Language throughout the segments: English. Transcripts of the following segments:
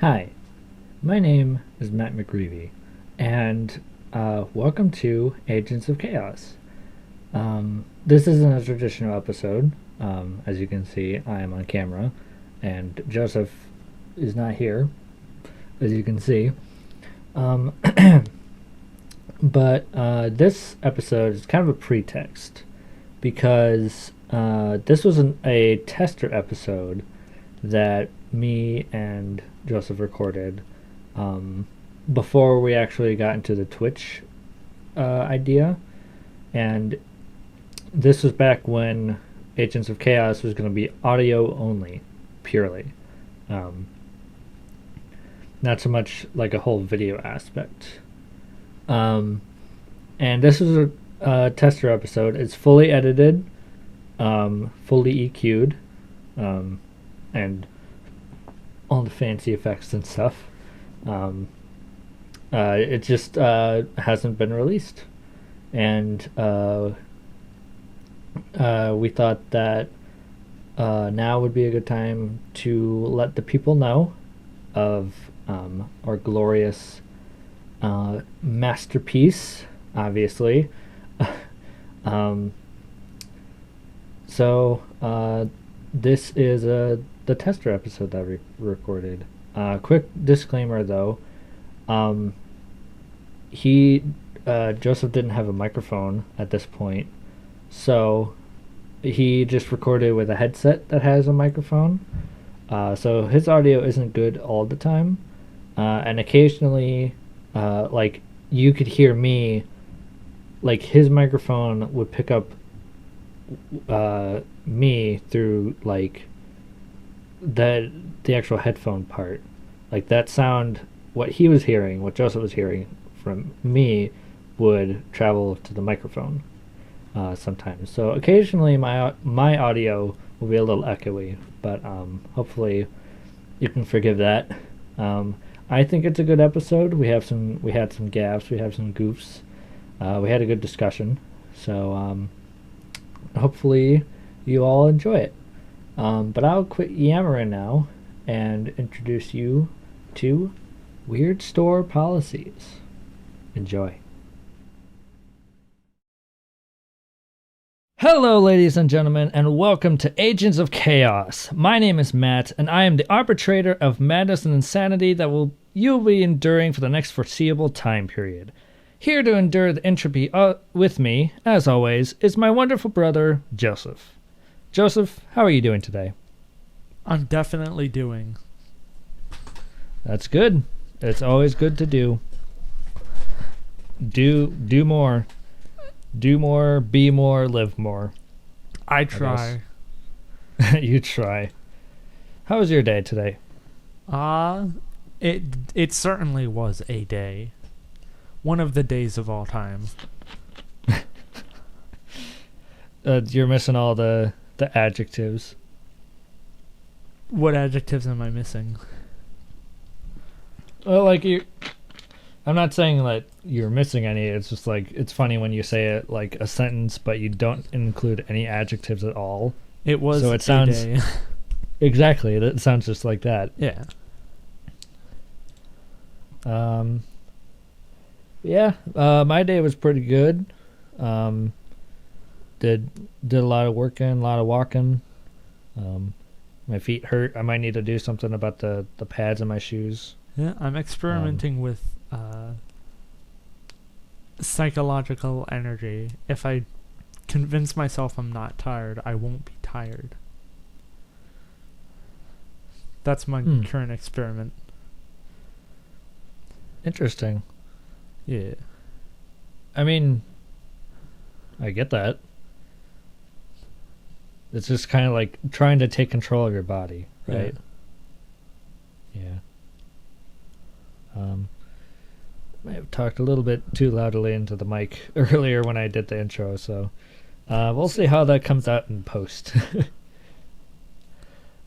Hi, my name is Matt McGreevy, and welcome to Agents of Chaos. This isn't a traditional episode. As you can see, I am on camera, and Joseph is not here, as you can see. Um, but this episode is kind of a pretext because this was a tester episode that me and Joseph recorded um, before we actually got into the Twitch idea. And this was back when Agents of Chaos was going to be audio only, purely. Um, Not so much like a whole video aspect. Um, and this is a tester episode. It's fully edited, fully EQ'd, and all the fancy effects and stuff. Um, it just hasn't been released, and we thought that now would be a good time to let the people know of our glorious masterpiece, obviously. um, so this is the tester episode that we recorded. Quick disclaimer though, um, he Joseph didn't have a microphone at this point, so he just recorded with a headset that has a microphone. So his audio isn't good all the time, and occasionally, like you could hear me, like his microphone would pick up me through like the actual headphone part, like that sound. What he was hearing, what Joseph was hearing from me, would travel to the microphone sometimes. So occasionally my audio will be a little echoey, but hopefully you can forgive that. I think it's a good episode. We had some gaffes, we have some goofs. We had a good discussion, so hopefully you all enjoy it. But I'll quit yammering now and introduce you to Weird Store Policies. Enjoy. Hello, ladies and gentlemen, and welcome to Agents of Chaos. My name is Matt, and I am the arbitrator of madness and insanity that you'll be enduring for the next foreseeable time period. Here to endure the entropy with me, as always, is my wonderful brother, Joseph. Joseph, how are you doing today? I'm definitely doing. That's good. It's always good to do. Do more. Do more, be more, live more. I try. You try. How was your day today? It certainly was a day. One of the days of all time. You're missing all the adjectives. What adjectives am I missing? Well, like I'm not saying that you're missing any. It's just like it's funny when you say it like a sentence, but you don't include any adjectives at all. It was so it sounds a day. Exactly. It sounds just like that. Yeah. Yeah. My day was pretty good. Did a lot of working, a lot of walking. My feet hurt. I might need to do something about the pads in my shoes. Yeah, I'm experimenting with psychological energy. If I convince myself I'm not tired, I won't be tired. That's my current experiment. Interesting. Yeah. I mean, I get that. It's just kind of like trying to take control of your body, right? Yeah. I have talked a little bit too loudly into the mic earlier when I did the intro, so we'll see how that comes out in post.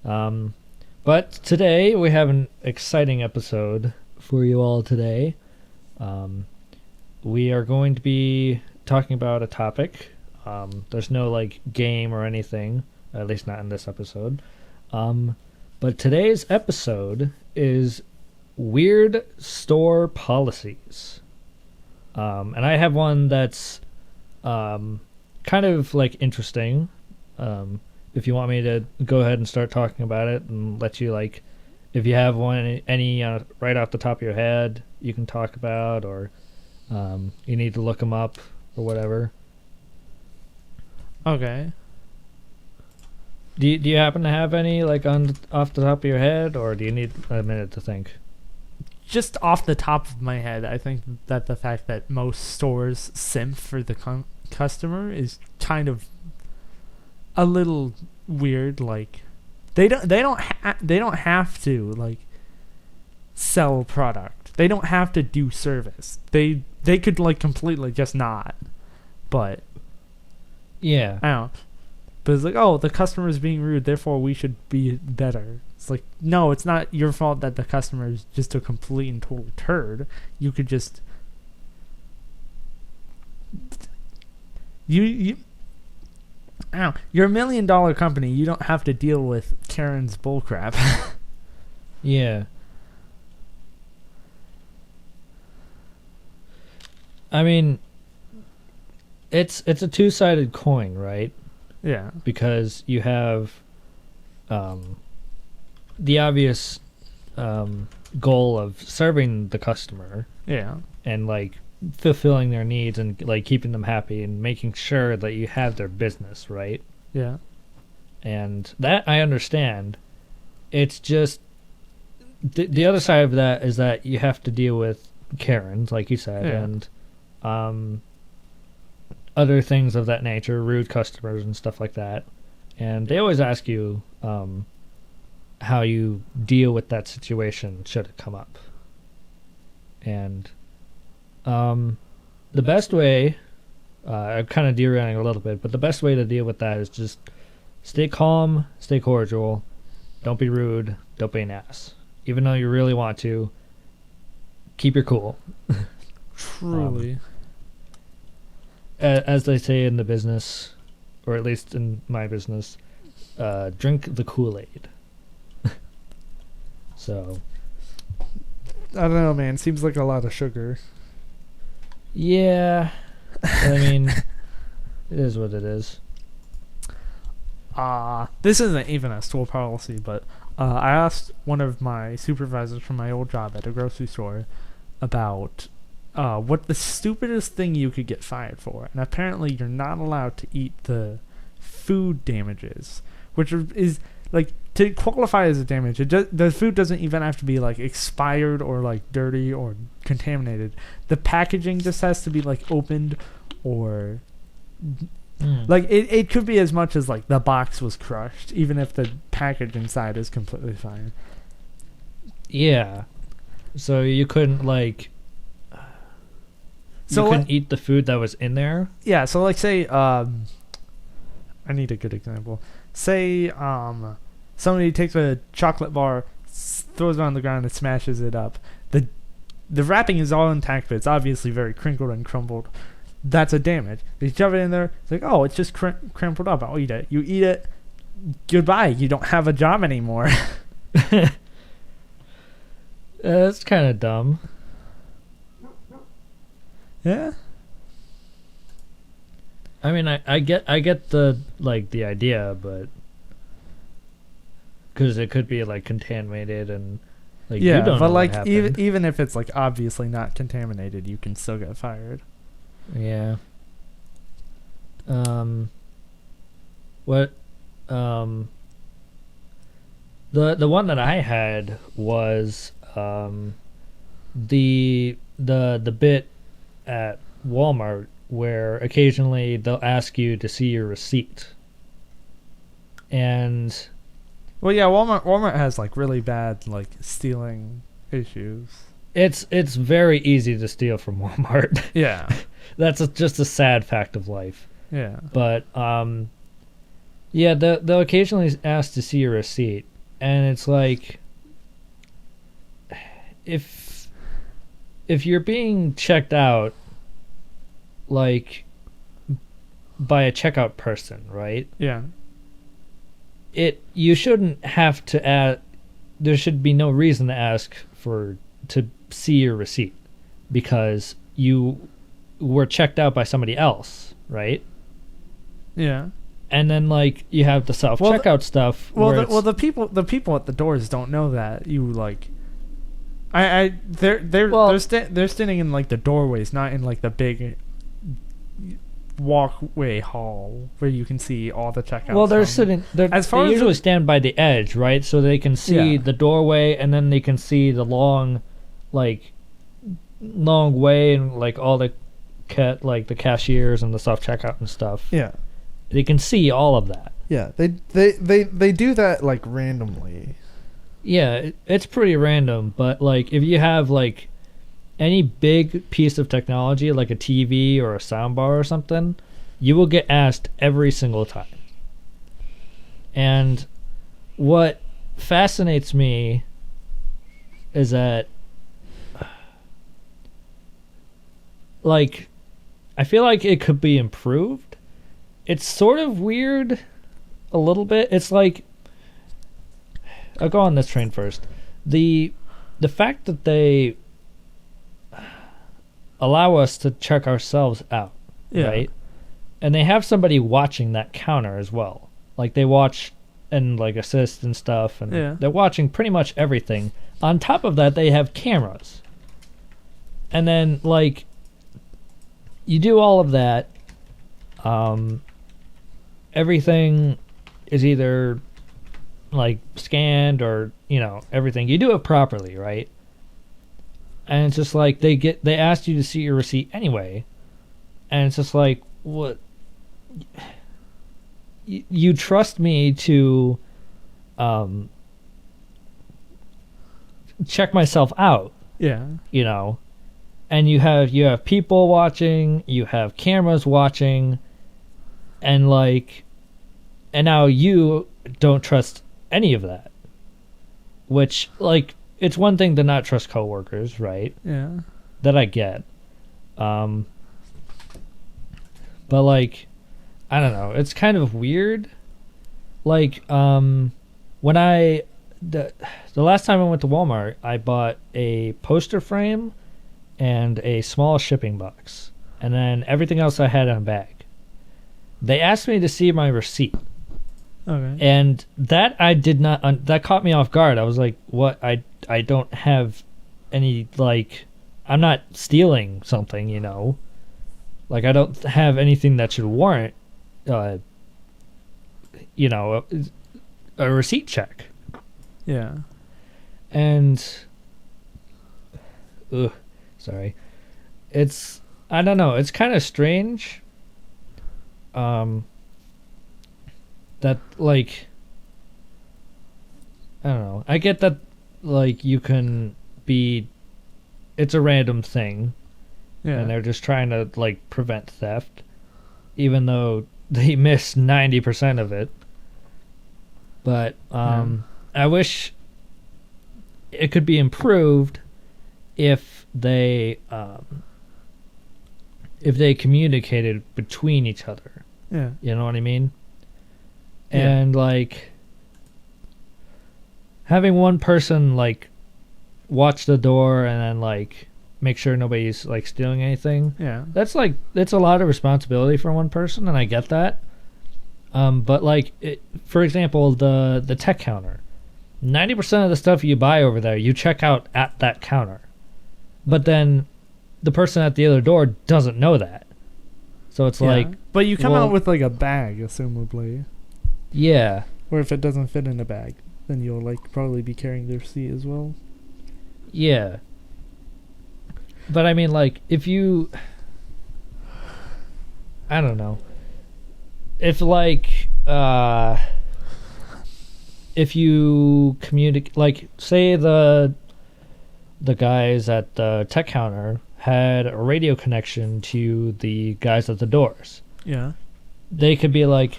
But today we have an exciting episode for you all today. We are going to be talking about a topic. There's no like game or anything, at least not in this episode. But today's episode is weird store policies. And I have one that's kind of like interesting. If you want me to go ahead and start talking about it and let you like, if you have one, any right off the top of your head, you can talk about, or you need to look them up or whatever. Okay. Do you happen to have any like on off the top of your head, or do you need a minute to think? Just off the top of my head, I think that the fact that most stores simp for the customer is kind of a little weird. Like they don't have to like sell product. They don't have to do service. They could like completely just not. But Yeah. I don't know. But it's like, oh, the customer is being rude, therefore we should be better. It's like, no, it's not your fault that the customer is just a complete and total turd. You could just you I don't know. You're $1 million company. You don't have to deal with Karen's bullcrap. Yeah. I mean, it's a two-sided coin, right? Yeah. Because you have the obvious goal of serving the customer Yeah. and like fulfilling their needs and like keeping them happy and making sure that you have their business, right? Yeah. And that I understand. It's just the other side of that is that you have to deal with Karens, like you said, Yeah. and other things of that nature, rude customers and stuff like that. And they always ask you how you deal with that situation should it come up. And the best way, I'm kind of derailing a little bit, but the best way to deal with that is just stay calm, stay cordial, don't be rude, don't be an ass. Even though you really want to, keep your cool. Truly. As they say in the business, or at least in my business, drink the Kool-Aid. So, I don't know, man. Seems like a lot of sugar. yeah. I mean, it is what it is. This isn't even a store policy, but I asked one of my supervisors from my old job at a grocery store about what the stupidest thing you could get fired for. And apparently you're not allowed to eat the food damages, which is like, to qualify as a damage, the food doesn't even have to be like expired or like dirty or contaminated. The packaging just has to be like opened, or like it could be as much as like the box was crushed, even if the package inside is completely fine. Yeah. So you couldn't like you couldn't eat the food that was in there? Yeah, so like say I need a good example. Say somebody takes a chocolate bar, throws it on the ground and smashes it up. The wrapping is all intact, but it's obviously very crinkled and crumbled. That's a damage. You shove it in there, it's like, oh, it's just crumpled up. I'll eat it. You eat it, goodbye. You don't have a job anymore. That's kind of dumb. Yeah. I mean, I get the like the idea, but because it could be like contaminated and like yeah, you don't but know like what happened. even if it's like obviously not contaminated, you can still get fired. Yeah. What the one that I had was the bit at Walmart where occasionally they'll ask you to see your receipt. And Well, yeah, Walmart has like really bad like stealing issues. it's very easy to steal from Walmart. Yeah. That's just a sad fact of life. Yeah. But yeah, they'll occasionally ask to see your receipt, and it's like if you're being checked out like by a checkout person, right? Yeah. You shouldn't have to ask. There should be no reason to ask to see your receipt because you were checked out by somebody else, right? Yeah. And then like you have the self checkout stuff. The people at the doors don't know that you like. They're standing in like the doorways, not in like the big walkway hall where you can see all the checkouts. Well, they're sitting. They usually stand by the edge, right? So they can see the doorway, and then they can see the long way, and like all the the cashiers and the self checkout and stuff. Yeah. They can see all of that. Yeah, they do that like randomly. Yeah, it's pretty random, but like if you have like any big piece of technology like a TV or a soundbar or something, you will get asked every single time. And what fascinates me is that like I feel like it could be improved. It's sort of weird a little bit. It's like I'll go on this train first. The fact that they allow us to check ourselves out, right? And they have somebody watching that counter as well. Like they watch and like assist and stuff, and they're watching pretty much everything. On top of that, they have cameras. And then like you do all of that, everything is either like scanned or everything. You do it properly, right? And it's just like they asked you to see your receipt anyway, and it's just like, what? You trust me to check myself out, and you have people watching, you have cameras watching, and now you don't trust any of that, which like it's one thing to not trust coworkers, right? Yeah, that I get, but like I don't know, it's kind of weird. Like when the last time I went to Walmart, I bought a poster frame and a small shipping box, and then everything else I had in a bag. They asked me to see my receipt. Okay. And that I did not. That caught me off guard. I was like, "What? I don't have any like. I'm not stealing something, Like I don't have anything that should warrant, a receipt check." Yeah. And, sorry. It's I don't know. It's kind of strange. That like I don't know. I get that like you can be it's a random thing. Yeah. And they're just trying to like prevent theft even though they miss 90% of it. But I wish it could be improved if they communicated between each other. Yeah. You know what I mean? And like having one person like watch the door and then like make sure nobody's like stealing anything. Yeah. That's like it's a lot of responsibility for one person, and I get that. But like for example, the tech counter. 90% of the stuff you buy over there, you check out at that counter. But then the person at the other door doesn't know that. So it's like but you come out with like a bag, assumably. Yeah. Or if it doesn't fit in a bag, then you'll like probably be carrying the receipt as well. Yeah. But I mean, like, if you, I don't know, if like, if you communicate, like, say the guys at the tech counter had a radio connection to the guys at the doors. Yeah. They could be like,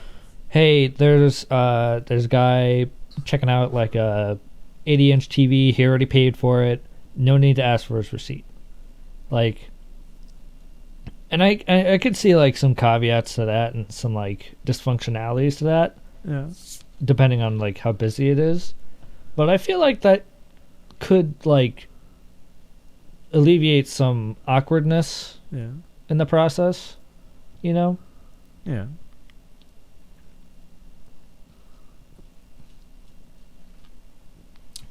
hey, there's a guy checking out like a 80-inch TV. He already paid for it. No need to ask for his receipt. Like, and I could see like some caveats to that and some like dysfunctionalities to that. Yeah. Depending on like how busy it is, but I feel like that could like alleviate some awkwardness Yeah. in the process, you know? Yeah.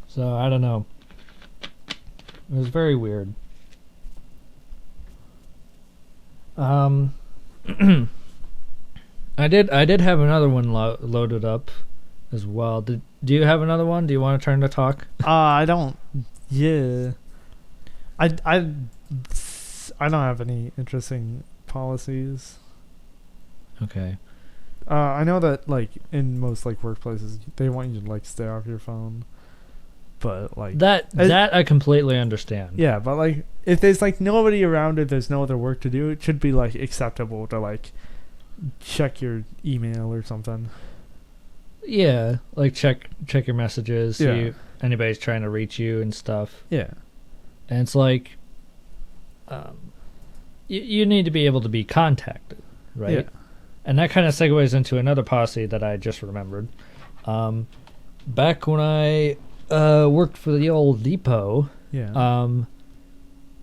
So I don't know. It was very weird. I did have another one loaded up as well. Do you have another one? Do you want to turn to talk? I don't. Yeah. I don't have any interesting policies. Okay. I know that like in most like workplaces they want you to like stay off your phone, but like That I completely understand. yeah, but like if there's like nobody around, if there's no other work to do, it should be like acceptable to like check your email or something. Yeah, like check your messages, see Yeah. if anybody's trying to reach you and stuff. Yeah. And it's like, you need to be able to be contacted, right? Yeah. And that kind of segues into another policy that I just remembered. Back when I worked for the old depot, Yeah.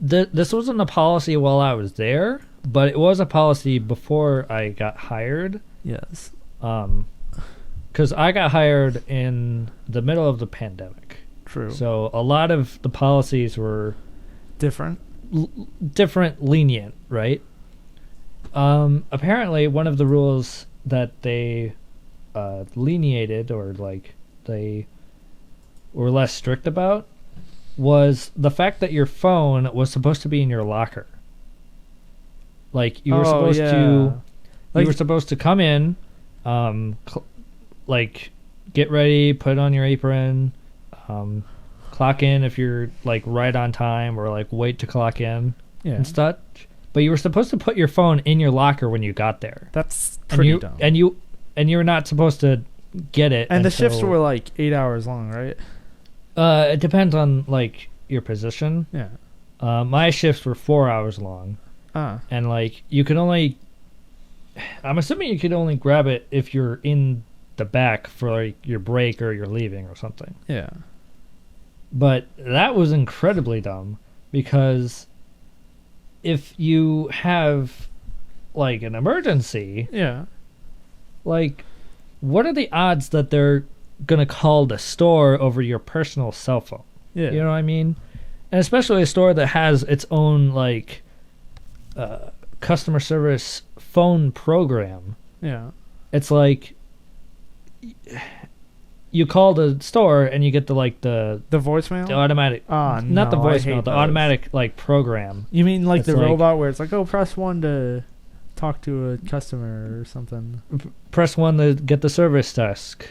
this wasn't a policy while I was there, but it was a policy before I got hired. Yes. Because I got hired in the middle of the pandemic. True. So a lot of the policies were Different. different, lenient, right? Apparently, one of the rules that they leniated, or like they were less strict about, was the fact that your phone was supposed to be in your locker. Like you were supposed to, Like- you were supposed to come in, like get ready, put on your apron, clock in if you're like right on time, or like wait to clock in Yeah. and such. But you were supposed to put your phone in your locker when you got there. That's And pretty you dumb. and you're not supposed to get it. And the shifts until- were like 8 hours long, right? it depends on like your position. Yeah. My shifts were 4 hours long, and like you could only. I'm assuming you could only grab it if you're in the back for like your break or you're leaving or something. Yeah. But that was incredibly dumb, because if you have like an emergency, Yeah. like what are the odds that they're gonna call the store over your personal cell phone? Yeah. You know what I mean? And especially a store that has its own like customer service phone program. Yeah. It's like you call the store and you get the The voicemail? the automatic, Ah, not the no, I voicemail, hate the those. automatic like program. You mean like It's the like- robot where it's like, oh, press 1 to talk to a customer or something? Press 1 to get the service desk.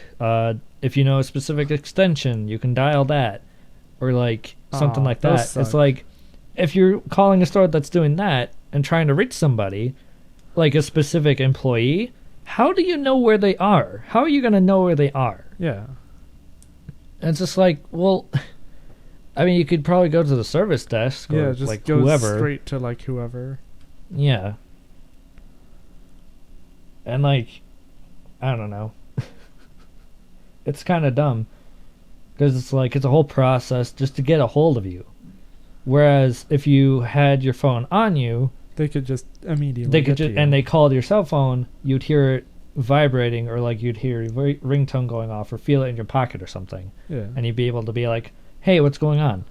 If you know a specific extension, you can dial that, or like something Aw, like those that. suck. It's like if you're calling a store that's doing that and trying to reach somebody, like a specific employee, how do you know where they are? How are you going to know where they are? Yeah. And it's just like, well, I mean, you could probably go to the service desk, or Yeah, just like go whoever. straight to like whoever. Yeah. And like, I don't know. It's kind of dumb, because it's like it's a whole process just to get a hold of you. Whereas if you had your phone on you, They could just immediately they could get just, to you. and they called your cell phone, you'd hear it vibrating, or like you'd hear your ringtone going off, or feel it in your pocket or something, Yeah. and you'd be able to be like, "Hey, what's going on?"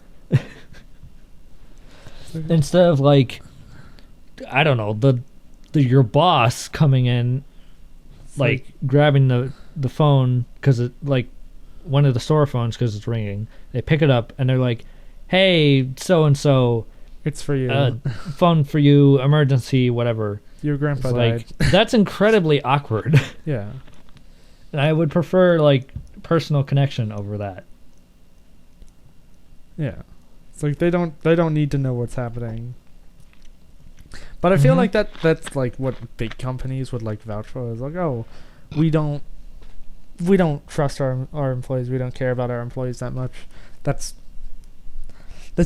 Instead of like, I don't know, the your boss coming in, like grabbing the phone, because it like one of the store phones, because it's ringing. They pick it up and they're like, "Hey, so and so, It's for you. phone for you, emergency, whatever." Your grandpa It's died. like that's incredibly awkward. Yeah. And I would prefer like personal connection over that. Yeah. It's like they don't need to know what's happening. But I feel Mhm. like that's like what big companies would like vouch for, is like, oh, we don't trust our employees, we don't care about our employees that much. That's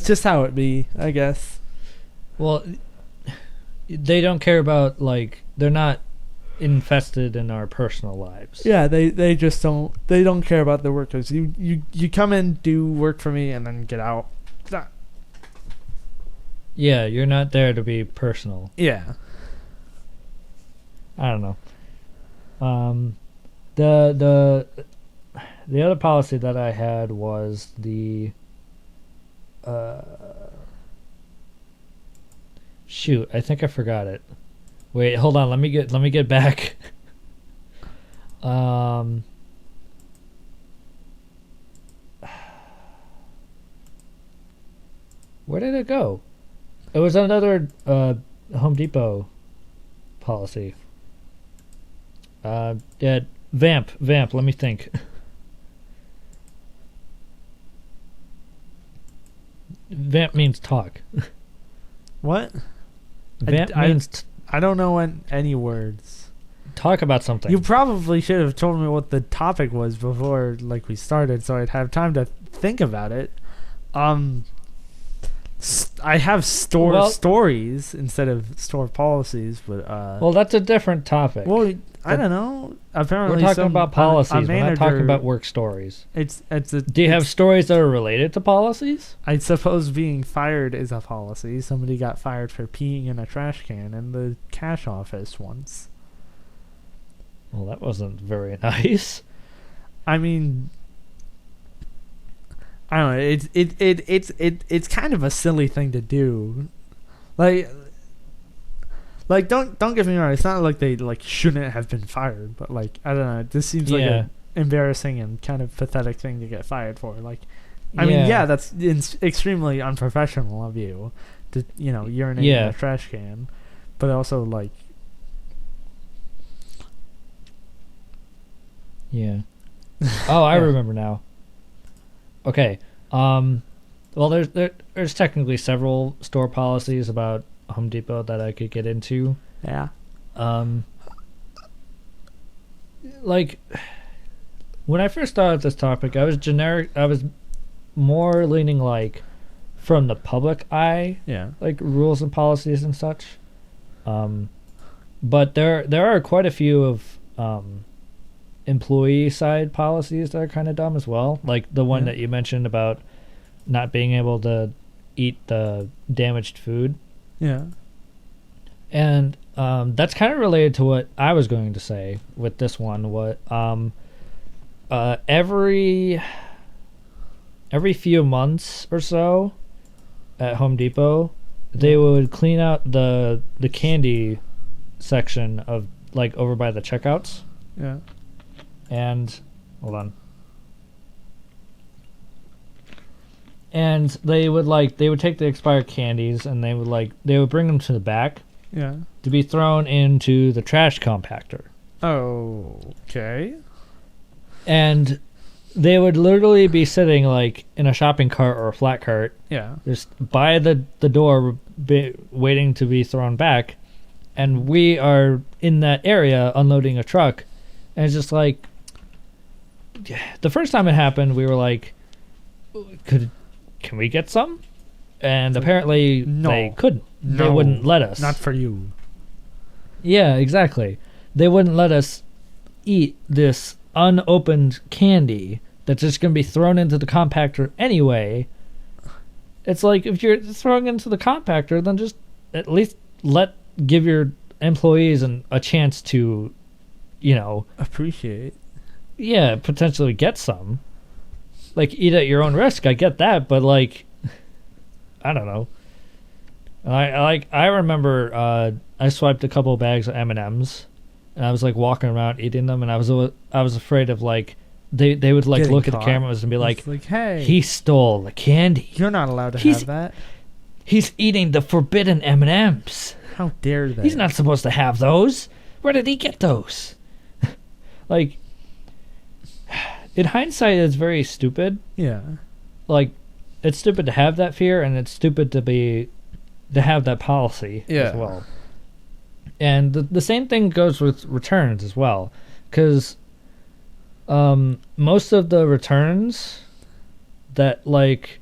just how it be, I guess. Well, they don't care about, like, they're not infested in our personal lives. Yeah, they just don't care about their workers. You come in, do work for me, and then get out. Yeah, you're not there to be personal. Yeah. I don't know. Um, the other policy that I had was the uh, shoot. I think I forgot it. Wait, hold on. Let me get back. um, where did it go? It was another Home Depot policy. Yeah, vamp. Let me think. Vamp means talk. What? Vamp means I don't know any words. talk about something. You probably should have told me what the topic was before, like, we started, so I'd have time to think about it. I have stories instead of store policies, but well, that's a different topic. well, I don't know. Apparently, we're talking about policies. We're not talking manager- about work stories. Do you have stories that are related to policies? I suppose being fired is a policy. Somebody got fired for peeing in a trash can in the cash office once. Well, that wasn't very nice. I mean, I don't know. It's kind of a silly thing to do. Like don't get me wrong. It's not like they like shouldn't have been fired, but like I don't know. This seems like an embarrassing and kind of pathetic thing to get fired for. Like, I mean, yeah, that's extremely unprofessional of you to urinate in a trash can, but also like. Yeah. Oh, I remember now. Okay. Well, there's technically several store policies about Home Depot that I could get into. Yeah. Like when I first thought of this topic, I was more leaning like from the public eye. Yeah. Like rules and policies and such. But there are quite a few of employee side policies that are kind of dumb as well, like the one that you mentioned about not being able to eat the damaged food. Yeah. And that's kind of related to what I was going to say with this one. What every few months or so at Home Depot, they would clean out the candy section of like over by the checkouts. Yeah. And hold on. And they would take the expired candies and they would bring them to the back. Yeah. To be thrown into the trash compactor. Okay. And they would literally be sitting like in a shopping cart or a flat cart. Yeah. Just by the door waiting to be thrown back. And we are in that area unloading a truck. And it's just like, the first time it happened, we were like, can we get some? And apparently they couldn't. They wouldn't let us. Not for you. Yeah, exactly. They wouldn't let us eat this unopened candy that's just going to be thrown into the compactor anyway. It's like, if you're throwing into the compactor, then just at least give your employees a chance to, appreciate. Yeah, potentially get some. Like, eat at your own risk, I get that, but like, I don't know. I remember I swiped a couple of bags of M&Ms, and I was like walking around eating them, and I was afraid of like they would like getting look caught. at the cameras and be like, hey, he stole the candy. You're not allowed to have that. He's eating the forbidden M&Ms. How dare they? He's not supposed to have those. Where did he get those? Like, in hindsight, it's very stupid. Yeah. Like, it's stupid to have that fear, and it's stupid to have that policy as well. And the same thing goes with returns as well, because most of the returns that like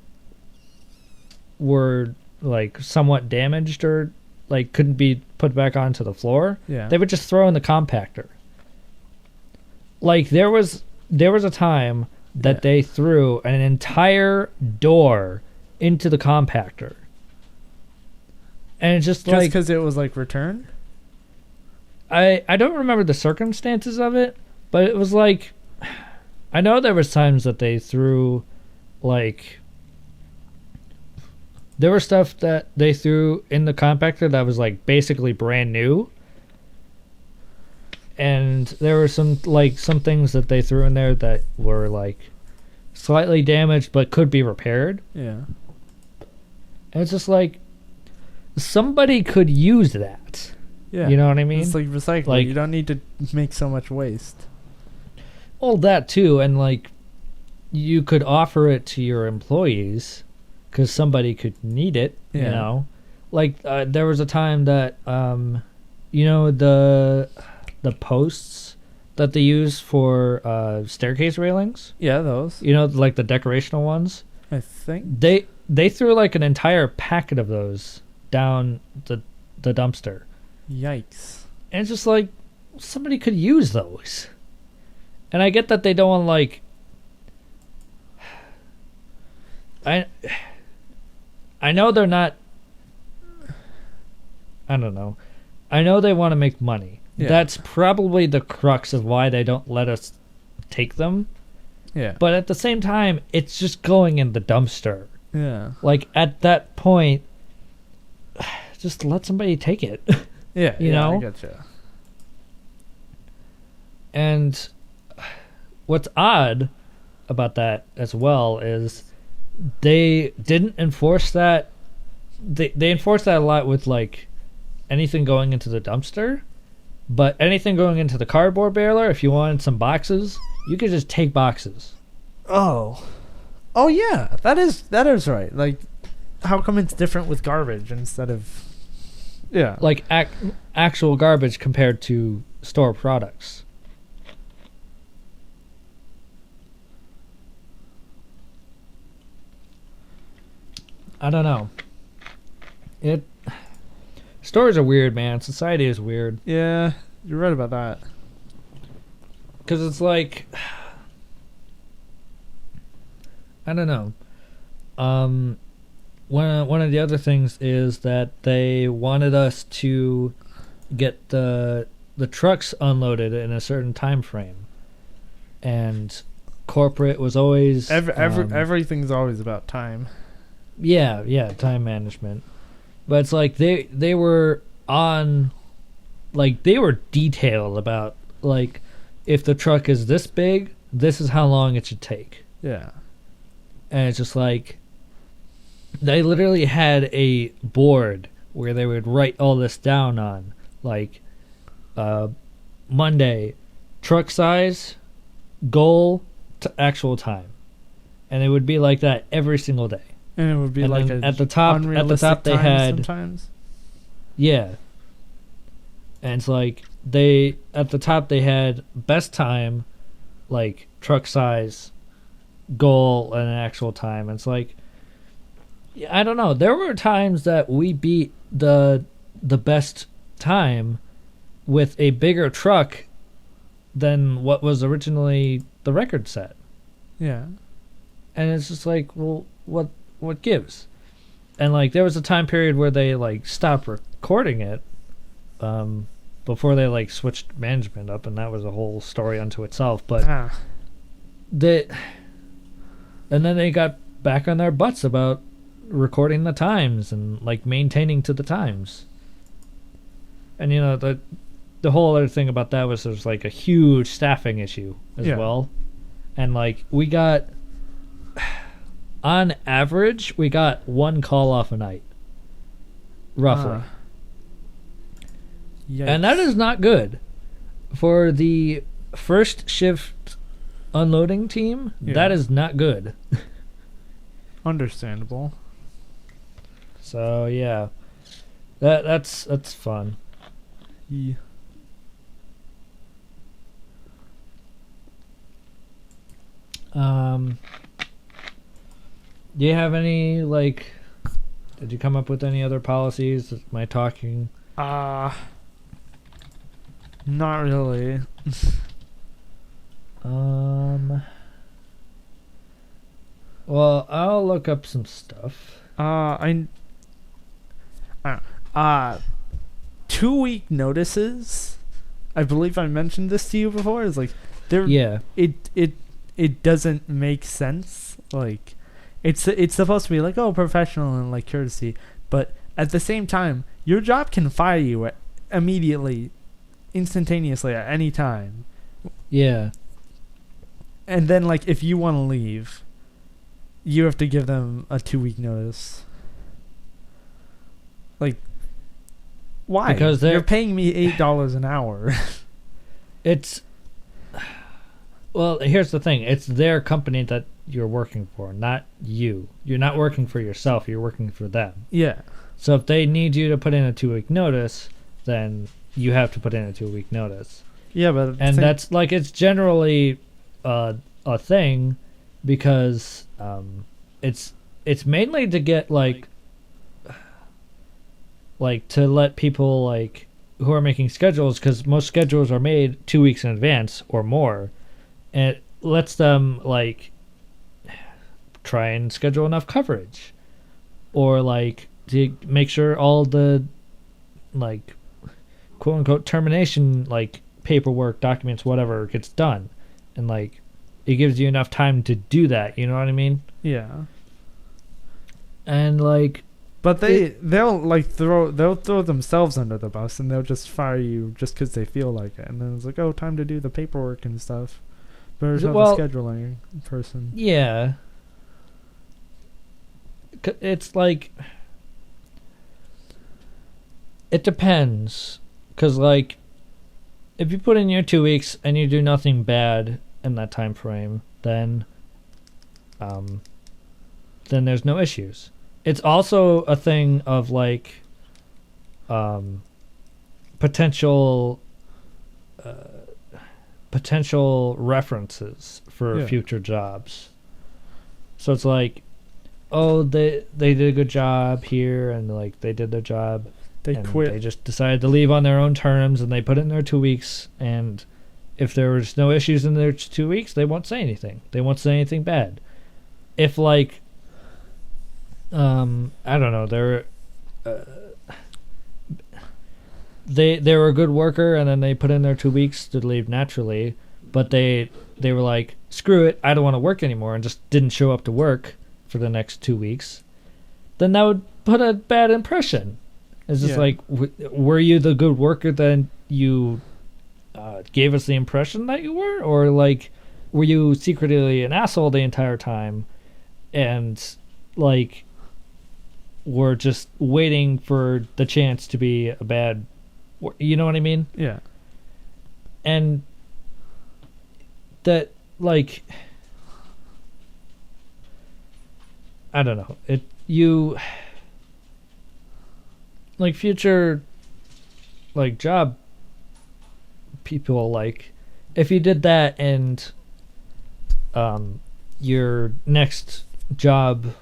were like somewhat damaged or like couldn't be put back onto the floor, they would just throw in the compactor. Like there was a time that they threw an entire door into the compactor. And it's just Just because it was like returned? I don't remember the circumstances of it, but it was like, I know there was times that they threw, like, there was stuff that they threw in the compactor that was like basically brand new, and there were some things that they threw in there that were like slightly damaged but could be repaired. Yeah. And it's just like, somebody could use that. Yeah. You know what I mean? It's like recycling. Like, you don't need to make so much waste. Well, that too, and like, you could offer it to your employees because somebody could need it. Yeah. You know, like there was a time that you know, the posts that they use for staircase railings. Yeah, those. You know, like the decorational ones. I think They threw like an entire packet of those down the dumpster. Yikes. And it's just like, somebody could use those. And I get that they don't want, like, I know they're not, I don't know. I know they want to make money. Yeah. That's probably the crux of why they don't let us take them. Yeah. But at the same time, it's just going in the dumpster. Yeah. Like, at that point, just let somebody take it. Yeah. You know? I getcha. And what's odd about that as well is they didn't enforce that. They enforced that a lot with like anything going into the dumpster, but anything going into the cardboard baler, if you wanted some boxes, you could just take boxes. Oh yeah, that is right. Like, how come it's different with garbage instead of? Yeah. Like actual garbage compared to store products. I don't know. Stores are weird, man. Society is weird. Yeah, you're right about that. Because it's like, I don't know. One of the other things is that they wanted us to get the trucks unloaded in a certain time frame, and corporate was always everything's always about time. Yeah, time management. But it's like they were on, like, they were detailed about, like, if the truck is this big, this is how long it should take. Yeah. And it's just like, they literally had a board where they would write all this down on, like, Monday, truck size, goal, to actual time. And it would be like that every single day. And it would be And like then a at the top they had, sometimes. yeah. And it's like at the top they had best time, like truck size, goal, and an actual time. And it's like, I don't know. There were times that we beat the best time with a bigger truck than what was originally the record set. Yeah. And it's just like, well, what gives? And like, there was a time period where they like stopped recording it before they like switched management up, and that was a whole story unto itself. But and then they got back on their butts about recording the times and like maintaining to the times. And you know, the whole other thing about that was there's like a huge staffing issue as well. And like, we got, on average, we got one call off a night, roughly. And that is not good for the first shift unloading team. Yeah. That is not good. Understandable. So yeah, that's fun. Yeah. Do you have any, like, did you come up with any other policies? Am I talking? Not really. Well, I'll look up some stuff. Uh 2 week notices. I believe I mentioned this to you before. Is like there. Yeah. It doesn't make sense. Like it's supposed to be like, oh, professional and like courtesy, but at the same time, your job can fire you immediately, instantaneously at any time. Yeah. And then like if you want to leave, you have to give them a 2 week notice. Like, why? Because you're paying me $8 an hour. It's well, here's the thing. It's their company that you're working for, not you. You're not working for yourself. You're working for them. Yeah. So if they need you to put in a 2-week notice, then you have to put in a 2-week notice. Yeah, but and that's like it's generally a thing because it's mainly to get like to let people like who are making schedules, because most schedules are made 2 weeks in advance or more, and it lets them like try and schedule enough coverage, or like to make sure all the like quote unquote termination like paperwork, documents, whatever gets done, and like it gives you enough time to do that, you know what I mean? Yeah. And like but they'll throw themselves under the bus, and they'll just fire you just because they feel like it, and then it's like, oh, time to do the paperwork and stuff. Better have a scheduling person. Yeah. It's like it depends, because like if you put in your 2 weeks and you do nothing bad in that time frame, then there's no issues. It's also a thing of like potential references for future jobs. So it's like, oh, they did a good job here, and like they did their job. They quit. They just decided to leave on their own terms, and they put in their 2 weeks. And if there was no issues in their 2 weeks, they won't say anything. They won't say anything bad. If like, I don't know, they were a good worker, and then they put in their 2 weeks to leave naturally, but they were like, screw it, I don't want to work anymore, and just didn't show up to work for the next 2 weeks, then that would put a bad impression. It's just like, were you the good worker that you gave us the impression that you were? Or like, were you secretly an asshole the entire time and like were just waiting for the chance to be a bad, you know what I mean? Yeah. And that like, I don't know, like future like job people, like if you did that and your next job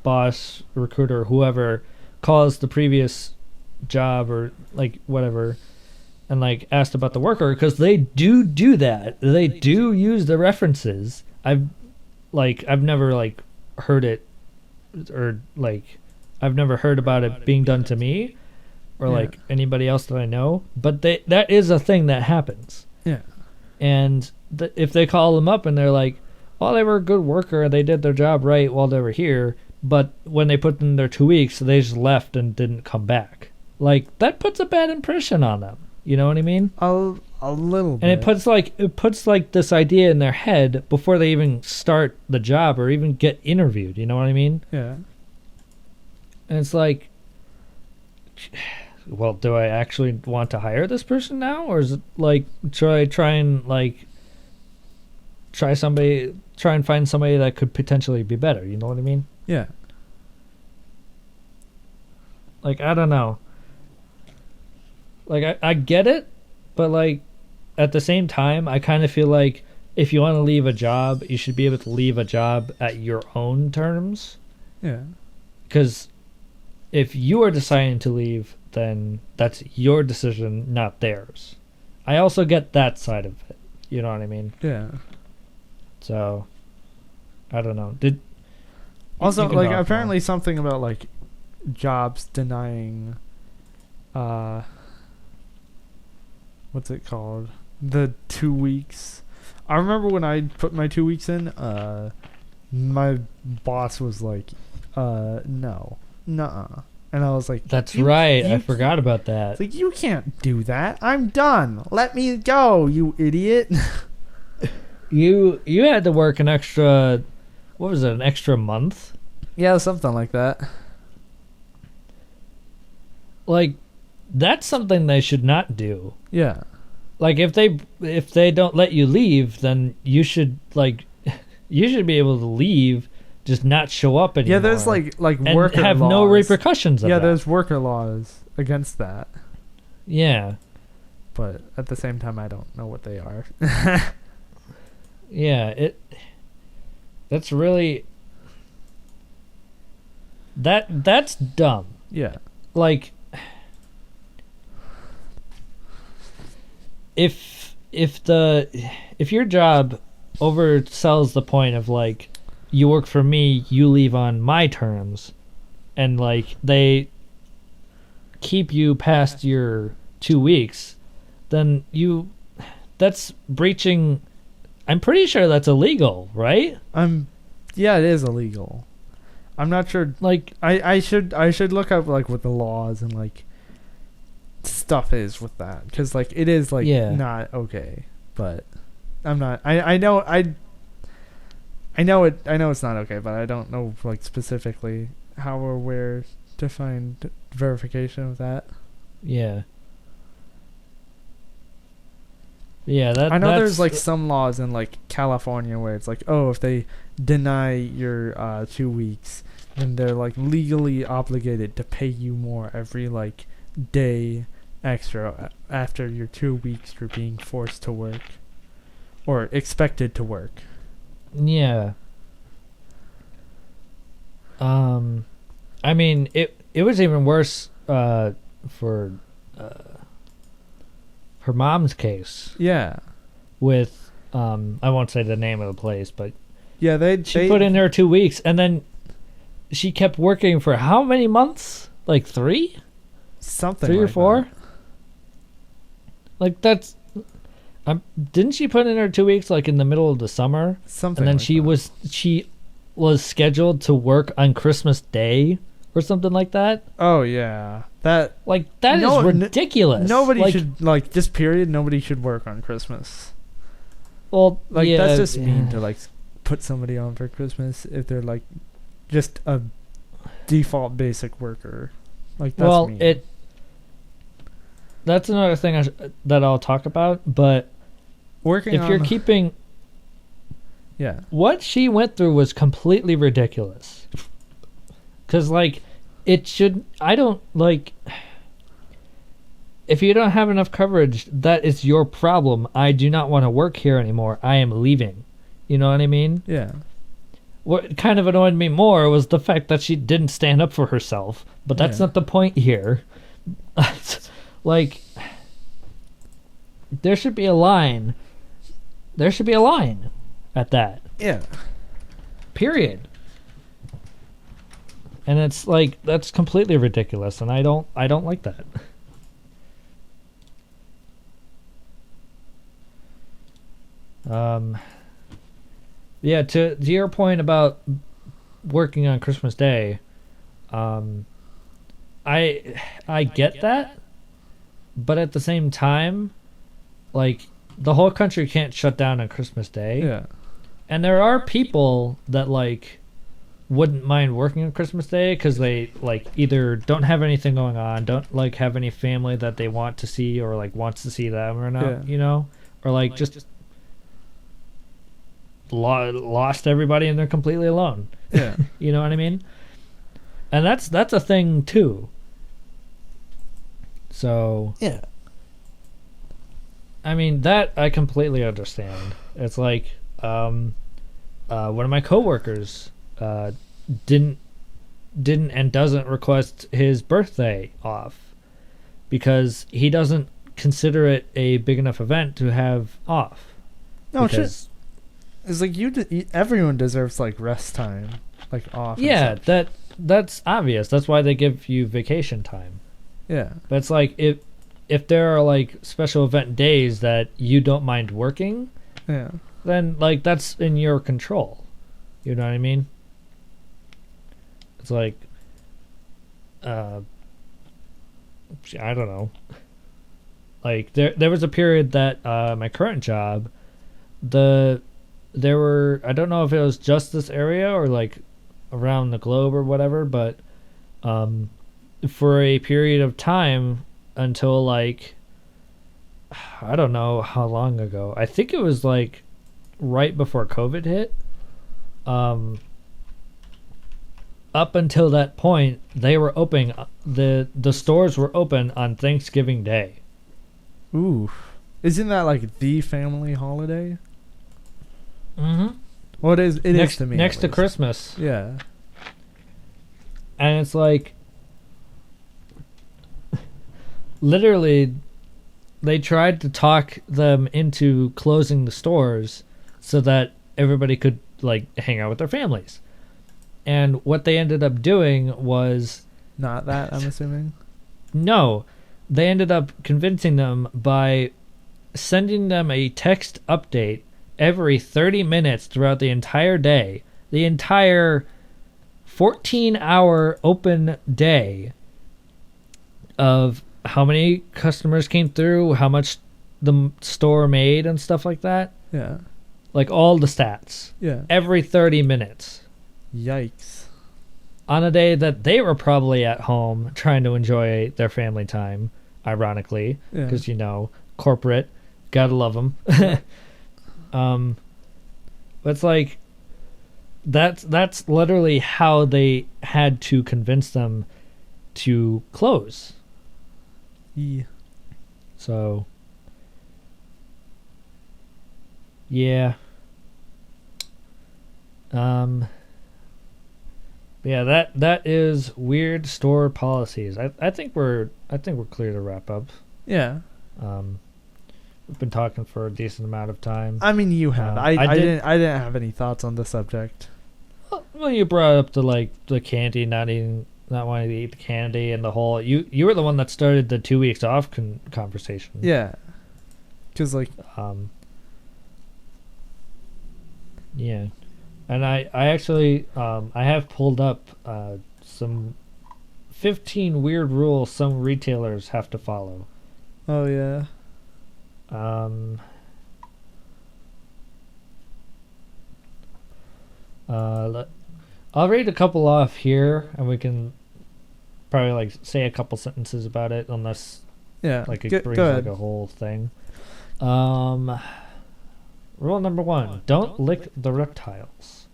boss, recruiter, whoever calls the previous job or like whatever and like asked about the worker, because they do that, they do use the references. I've never like heard it, or like I've never heard about it being done to me or like anybody else that I know, but that is a thing that happens. Yeah. And if they call them up and they're like, well, they were a good worker and they did their job right while they were here, but when they put in their 2 weeks, they just left and didn't come back. Like, that puts a bad impression on them. You know what I mean? A little bit. And it puts like this idea in their head before they even start the job or even get interviewed. You know what I mean? Yeah. And it's like, well, do I actually want to hire this person now? Or is it like, should I try and find somebody that could potentially be better? You know what I mean? Yeah. Like, I don't know. Like, I get it, but like, at the same time, I kind of feel like if you want to leave a job, you should be able to leave a job at your own terms. Yeah. Because if you are deciding to leave, then that's your decision, not theirs. I also get that side of it. You know what I mean? Yeah. So, I don't know. Also, like, apparently something about, like, jobs denying, what's it called? The 2 weeks. I remember when I put my 2 weeks in, my boss was like, no, nuh-uh. And I was like, That's right. I forgot about that. It's like, you can't do that. I'm done. Let me go, you idiot. You had to work an extra, what was it, an extra month? Yeah, something like that. Like, that's something they should not do. Yeah. Like, if they don't let you leave, then you should you should be able to leave, just not show up anymore. Yeah, there's like and worker have laws. no repercussions of yeah, that. there's worker laws against that. Yeah. But at the same time, I don't know what they are. Yeah, that's really that's dumb. Yeah. Like, if your job oversells the point of like, you work for me, you leave on my terms, and like they keep you past your 2 weeks, then that's breaching. I'm pretty sure that's illegal, right? Yeah, it is illegal. I'm not sure. Like, I should look up like what the laws and like stuff is with that, because like it is like not okay. But I'm not. I know it's not okay, but I don't know like specifically how or where to find verification of that. Yeah. Yeah, I know there's like some laws in like California where it's like, oh, if they deny your 2 weeks, then they're like legally obligated to pay you more every like day extra after your 2 weeks for being forced to work or expected to work. Yeah. I mean, it was even worse for her mom's case. Yeah. With I won't say the name of the place, but yeah, she put in her 2 weeks, and then she kept working for how many months? Like 3? Something 3 like or 4? that. Like, that's didn't she put in her 2 weeks like in the middle of the summer? Something. And then like she was scheduled to work on Christmas Day or something like that. Oh yeah, that is ridiculous. Nobody should like just period. Nobody should work on Christmas. Well, like yeah, that's just mean to like put somebody on for Christmas if they're like just a default basic worker. Like that's mean. That's another thing that I'll talk about. But you're keeping, yeah, what she went through was completely ridiculous. Because like, it should. I don't like. If you don't have enough coverage, that is your problem. I do not want to work here anymore. I am leaving. You know what I mean? Yeah. What kind of annoyed me more was the fact that she didn't stand up for herself. But that's not the point here. Like, there should be a line. There should be a line at that. Yeah. Period. And it's like, that's completely ridiculous, and I don't like that. Yeah, to your point about working on Christmas Day, I get that, but at the same time, like, the whole country can't shut down on Christmas Day. Yeah. And there are people that like wouldn't mind working on Christmas Day because they like either don't have anything going on, don't like have any family that they want to see or like wants to see them or not, you know, or like just lost everybody and they're completely alone. Yeah. You know what I mean? And that's a thing too. So yeah. I mean, that I completely understand. It's like one of my coworkers didn't and doesn't request his birthday off because he doesn't consider it a big enough event to have off. No, shit. It's like everyone deserves like rest time. like off. Yeah, and such. that's obvious. That's why they give you vacation time. Yeah. But it's like if there are like special event days that you don't mind working, Yeah. then like that's in your control. You know what I mean? It's like I don't know. Like there was a period that my current job, there were, I don't know if it was just this area or like around the globe or whatever, but for a period of time until like I don't know how long ago. I think it was like right before COVID hit. Up until that point, they were open. The stores were open on Thanksgiving Day. Ooh. Isn't that like the family holiday? Mm-hmm. Well, it is. It is to me. Next at to least. Christmas. Yeah. And it's like literally they tried to talk them into closing the stores so that everybody could like hang out with their families. And what they ended up doing was Not that, I'm assuming. no, they ended up convincing them by sending them a text update every 30 minutes throughout the entire day. The entire 14-hour open day of how many customers came through, how much the store made and stuff like that. Yeah. Like all the stats. Yeah. Every 30 minutes. Yikes. On a day that they were probably at home trying to enjoy their family time, ironically, Yeah. because, you know, corporate, gotta love them. But it's like, that's literally how they had to convince them to close. Yeah. So, yeah. Yeah, that is weird store policies. I think we're clear to wrap up. Yeah. We've been talking for a decent amount of time. I mean, you have. I did- didn't have any thoughts on the subject. Well, you brought up the candy, not wanting to eat the candy, and the whole. You were the one that started the 2 weeks off conversation. Yeah. Because, like... Yeah. And I actually I have pulled up some 15 weird rules some retailers have to follow. Oh, yeah. I'll read a couple off here, and we can probably like say a couple sentences about it, unless Yeah. like it Go brings ahead. like a whole thing. Rule number 1: don't lick the reptiles.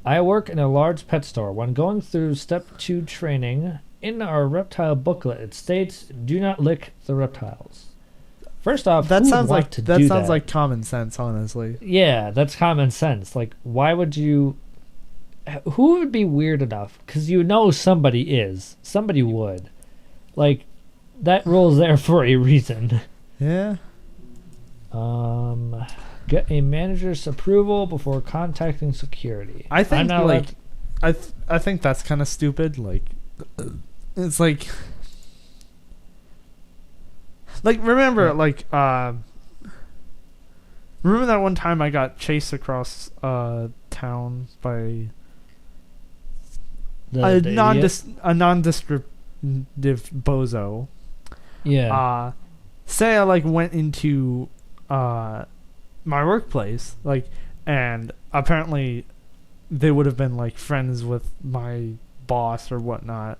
I work in a large pet store. When going through step 2 training, in our reptile booklet, it states, "Do not lick the reptiles." First off, That who would sounds want like to that do sounds that? like common sense, honestly. Yeah, that's common sense. Like, why would you? Who would be weird enough? Because you know somebody is. Somebody would. Like, that rule's there for a reason. Yeah. Get a manager's approval before contacting security. I think I'm not like allowed I think that's kind of stupid. Like, it's like remember remember that one time I got chased across town by the a idiot. nondescriptive bozo. Yeah. Say I like went into my workplace, like, and apparently they would have been like friends with my boss or whatnot.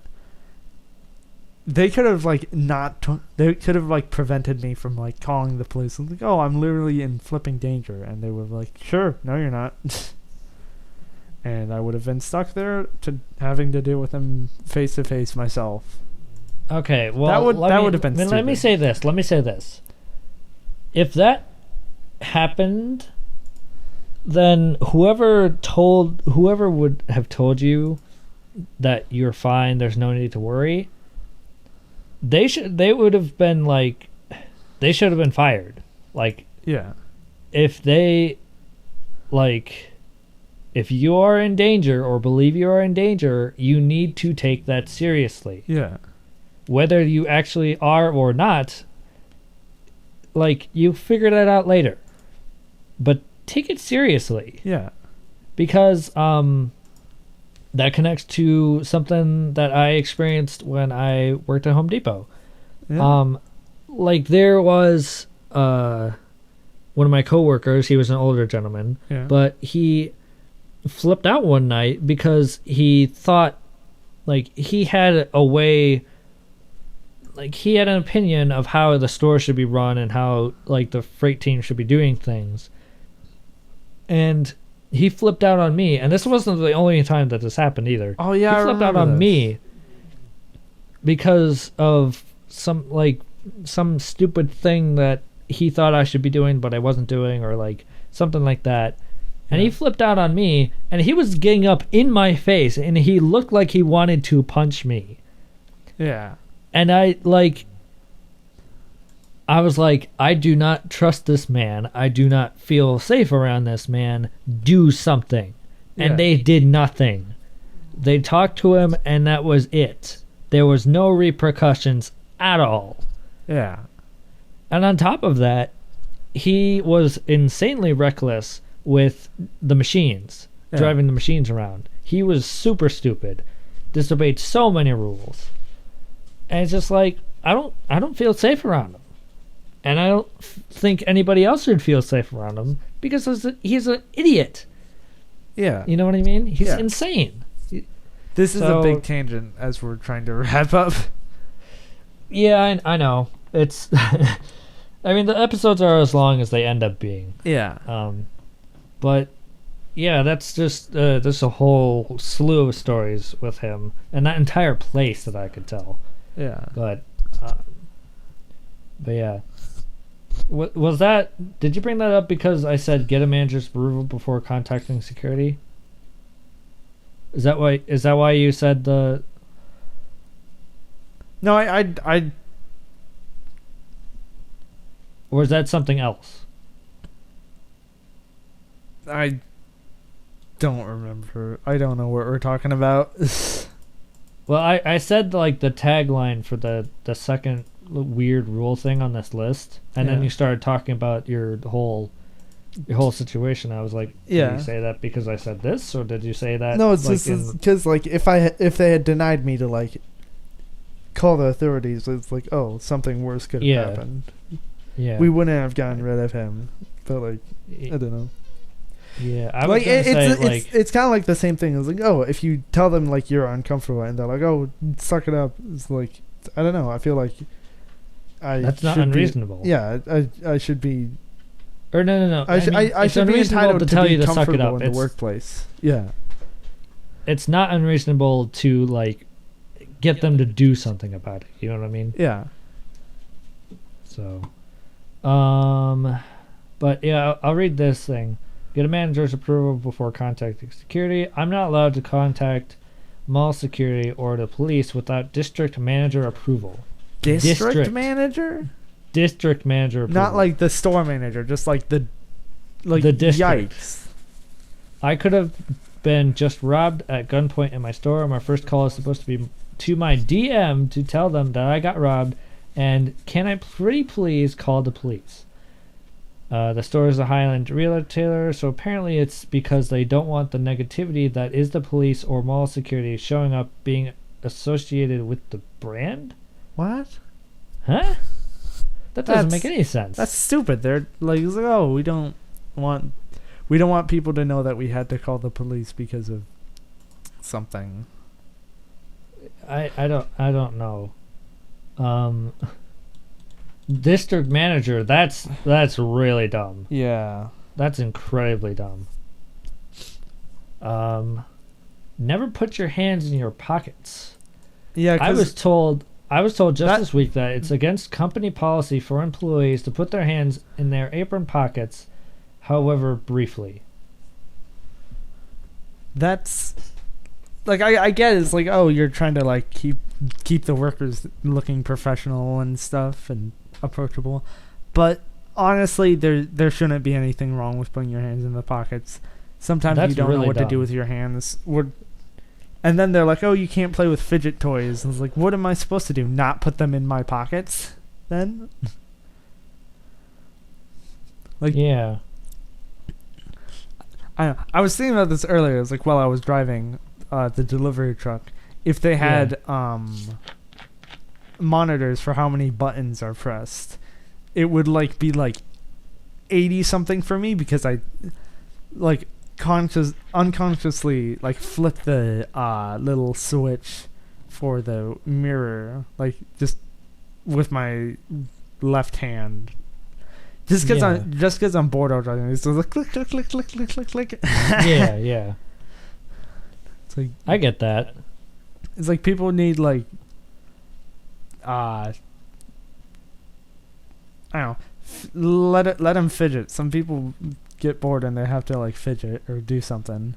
They could have like they could have like prevented me from like calling the police and like, oh, I'm literally in flipping danger, and they would have like, sure, no, you're not. And I would have been stuck there to having to deal with them face to face myself. Okay, well, that would have been Let me stupid. say this. If that happened, then whoever would have told you that you're fine, there's no need to worry, they should have been fired. Like, Yeah. if they If you are in danger or believe you are in danger, you need to take that seriously. Yeah. Whether you actually are or not, like, you figure that out later. But take it seriously. Yeah. Because that connects to something that I experienced when I worked at Home Depot. Yeah. Like, there was one of my coworkers. He was an older gentleman, Yeah. but he flipped out one night because he thought, like, he had a way, like, he had an opinion of how the store should be run and how, like, the freight team should be doing things. And he flipped out on me, and this wasn't the only time that this happened either. Oh yeah, He I flipped out remember on this. me because of some stupid thing that he thought I should be doing but I wasn't doing, or like something like that. And he Yeah. flipped out on me, and he was getting up in my face, and he looked like he wanted to punch me. Yeah. And I was like, I do not trust this man. I do not feel safe around this man. Do something. And Yeah. they did nothing. They talked to him, and that was it. There was no repercussions at all. Yeah. And on top of that, he was insanely reckless with the machines, Yeah. driving the machines around. He was super stupid, disobeyed so many rules. And it's just like, I don't feel safe around him. And I don't think anybody else should feel safe around him because he's an idiot. Yeah. You know what I mean? He's Yeah. insane. This is So- a big tangent as we're trying to wrap up. Yeah, I know. It's I mean, the episodes are as long as they end up being. Yeah. But yeah, that's just there's a whole slew of stories with him and that entire place that I could tell. Yeah. But yeah, was that? Did you bring that up because I said get a manager's approval before contacting security? Is that why? Is that why you said the? No, I Or is that something else? I don't remember. I don't know what we're talking about. Well, I said like the tagline for the second weird rule thing on this list, and then Yeah. you started talking about your whole situation. I was like, did Yeah. you say that because I said this, or did you say that? No, it's like, just because like if they had denied me to like call the authorities, it's like, oh, something worse could have Yeah. happened. yeah, We wouldn't have gotten rid of him, but like I don't know. yeah. I was Like gonna say it's kind of like the same thing. It's like, oh, if you tell them like you're uncomfortable and they're like, oh, suck it up. It's like, I don't know. I feel like that's not should be- unreasonable. yeah, I should be. Or no. I mean, I it's should be unreasonable entitled to to tell be you to suck it comfortable up. in the workplace. Yeah. It's not unreasonable to like get them to do something about it. You know what I mean? Yeah. So, but yeah, I'll read this thing. Get a manager's approval before contacting security. I'm not allowed to contact mall security or the police without district manager approval. District manager? District manager approval. Not like the store manager, just like the district. Yikes. I could have been just robbed at gunpoint in my store. My first call is supposed to be to my DM to tell them that I got robbed, and can I pretty please call the police? The store is a Highland retailer, so apparently it's because they don't want the negativity that is the police or mall security showing up being associated with the brand? What? Huh? That doesn't That's- make any sense. That's stupid. They're like, it's like, oh, we don't want people to know that we had to call the police because of something. I don't know. District manager, that's really dumb. Yeah. That's incredibly dumb. Never put your hands in your pockets. Yeah, I was told just that- this week that it's against company policy for employees to put their hands in their apron pockets, however briefly. that's like I get it. It's like, oh, you're trying to like keep the workers looking professional and stuff and approachable, but honestly, there shouldn't be anything wrong with putting your hands in the pockets. Sometimes That's you don't know really what to do dumb. with your hands. And then they're like, "Oh, you can't play with fidget toys." And it's like, what am I supposed to do? Not put them in my pockets? Then? Like, Yeah. I was thinking about this earlier. It was like while I was driving the delivery truck, if they had monitors for how many buttons are pressed, it would like be like 80 something for me because I like unconsciously like flip the little switch for the mirror, like just with my left hand. Just because I'm bored out driving, it's just like click click click click click click click. Yeah. It's like I get that. it's like people need like I don't know, let them fidget. Some people get bored and they have to like fidget or do something.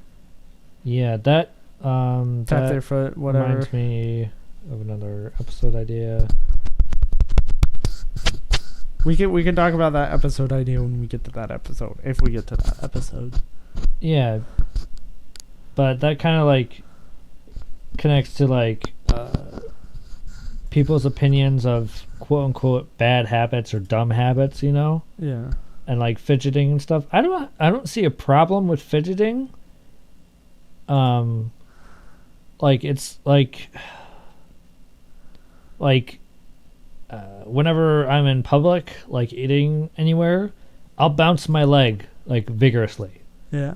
Yeah, that Tap their that foot, whatever. reminds me of another episode idea. We can talk about that episode idea when we get to that episode, if we get to that episode. Yeah, but that kind of like connects to like people's opinions of quote unquote bad habits or dumb habits, you know, Yeah. and like fidgeting and stuff. I don't see a problem with fidgeting. Like it's like whenever I'm in public, like eating anywhere, I'll bounce my leg like vigorously. Yeah.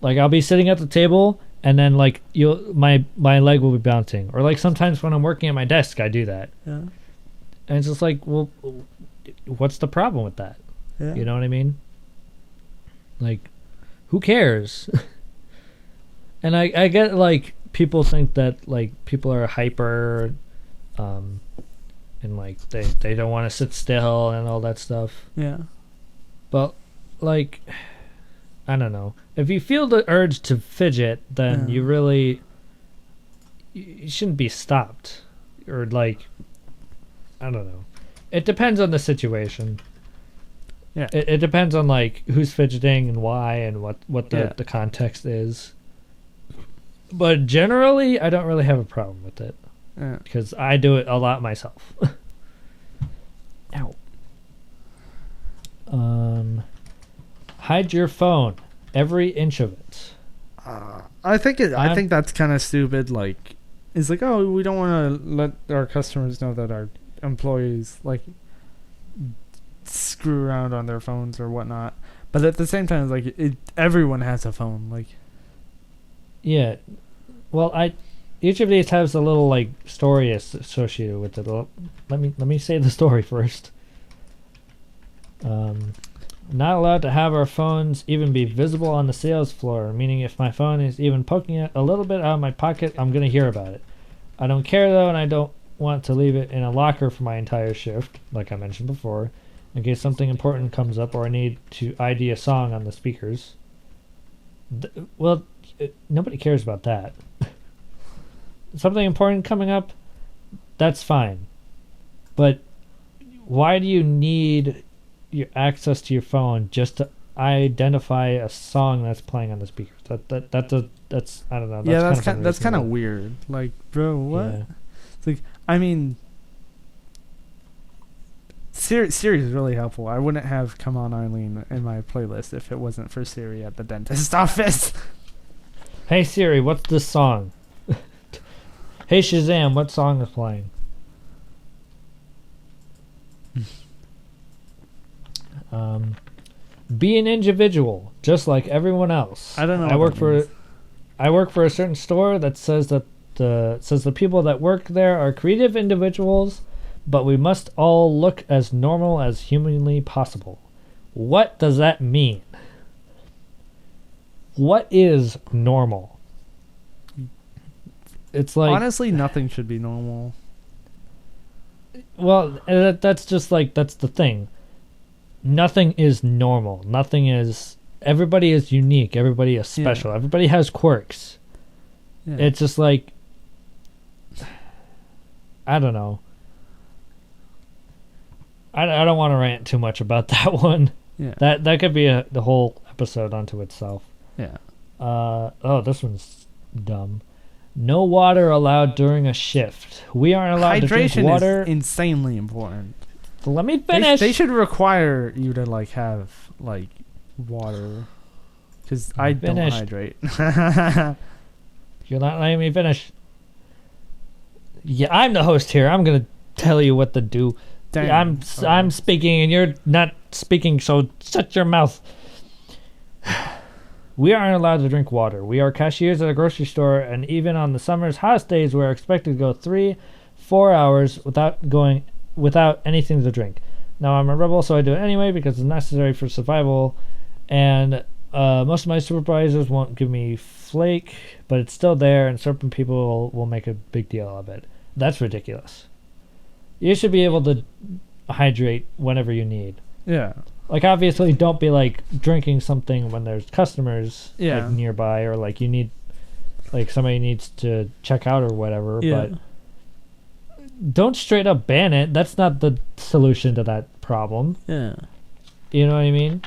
Like I'll be sitting at the table and then like my leg will be bouncing. Or like sometimes when I'm working at my desk, I do that. Yeah. And it's just like, well, what's the problem with that? Yeah. You know what I mean? Like, who cares? And I get like people think that like people are hyper, and like they don't want to sit still and all that stuff. Yeah. But like, I don't know. If you feel the urge to fidget, then you really you shouldn't be stopped, or like, I don't know. It depends on the situation. Yeah. It depends on like who's fidgeting and why and what the context is. But generally, I don't really have a problem with it Yeah. because I do it a lot myself. Ow. Hide your phone, every inch of it. I think that's kind of stupid. Like, it's like, oh, we don't want to let our customers know that our employees like screw around on their phones or whatnot. But at the same time, it's like everyone has a phone. Like, Yeah. Well, each of these has a little like story associated with it. Let me say the story first. Not allowed to have our phones even be visible on the sales floor, meaning if my phone is even poking it a little bit out of my pocket, I'm going to hear about it. I don't care though, and I don't want to leave it in a locker for my entire shift, like I mentioned before, in case something important comes up or I need to ID a song on the speakers. Nobody cares about that. Something important coming up, that's fine. But why do you need your access to your phone just to identify a song that's playing on the speakers? That's I don't know. that's kind of weird. Like, bro, what? Yeah. It's like, I mean, Siri is really helpful. I wouldn't have "Come On Eileen" in my playlist if it wasn't for Siri at the dentist office. Hey Siri, what's this song? Hey Shazam, what song is playing? Be an individual, just like everyone else. I don't know. I work for a certain store that says that the people that work there are creative individuals, but we must all look as normal as humanly possible. What does that mean? What is normal? It's like, honestly, nothing should be normal. well, that's just like, that's the thing. Nothing is normal. Everybody is unique. Everybody is special. Yeah. Everybody has quirks. Yeah. It's just like, I don't know. I don't want to rant too much about that one. Yeah. That could be the whole episode unto itself. Yeah. This one's dumb. No water allowed during a shift. We aren't allowed to drink Hydration water. is insanely important. Let me finish. They should require you to like have like water, because I don't Finished. hydrate. You're not letting me finish. Yeah, I'm the host here. I'm gonna tell you what to do. Dang. Yeah, I'm speaking and you're not speaking, so shut your mouth. We aren't allowed to drink water. We are cashiers at a grocery store, and even on the summer's hottest days, we're expected to go 3-4 hours without anything to drink. Now, I'm a rebel, so I do it anyway because it's necessary for survival, and most of my supervisors won't give me flake, but it's still there, and certain people will make a big deal of it. That's ridiculous. You should be able to hydrate whenever you need. Yeah. Like, obviously, don't be, like, drinking something when there's customers Yeah. like, nearby, or, like, you need, like, somebody needs to check out or whatever, Yeah. but don't straight up ban it. That's not the solution to that problem. Yeah. You know what I mean?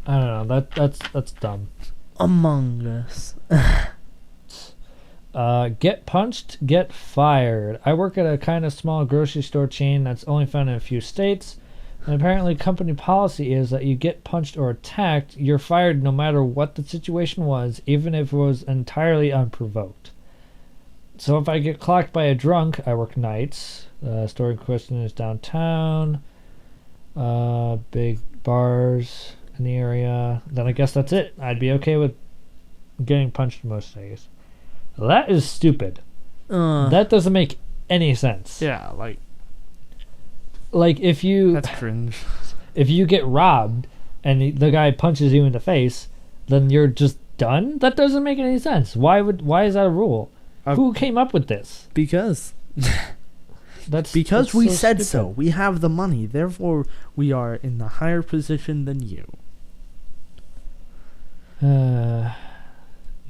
I don't know. That's dumb. Among Us. Get punched, get fired. I work at a kind of small grocery store chain that's only found in a few states, and apparently company policy is that you get punched or attacked, you're fired no matter what the situation was, even if it was entirely unprovoked. So if I get clocked by a drunk, I work nights. Store in question is downtown. Big bars in the area. Then I guess that's it. I'd be okay with getting punched most days. That is stupid. That doesn't make any sense. Yeah, Like if you that's cringe. if you get robbed and the guy punches you in the face, then you're just done? That doesn't make any sense. Why is that a rule? Who came up with this? Because That's we so said stupid. so. We have the money, therefore we are in the higher position than you.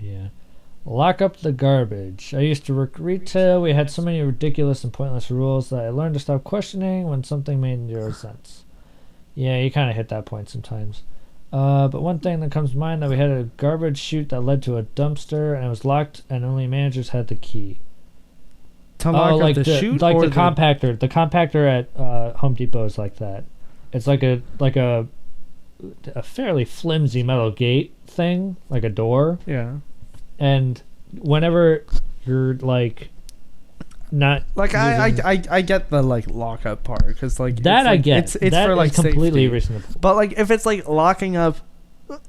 Yeah. Lock up the garbage. I used to work retail. We had so many ridiculous and pointless rules that I learned to stop questioning when something made zero sense. Yeah, you kind of hit that point sometimes. But one thing that comes to mind, that we had a garbage chute that led to a dumpster, and it was locked, and only managers had the key. To lock like up the chute, like or the compactor. The compactor at Home Depot is like that. It's like a fairly flimsy metal gate thing, like a door. Yeah. And whenever you're like not Like using- I get the like lockup part, because like that it's, I like, get. it's That for is like completely safety. reasonable. But like if it's like locking up,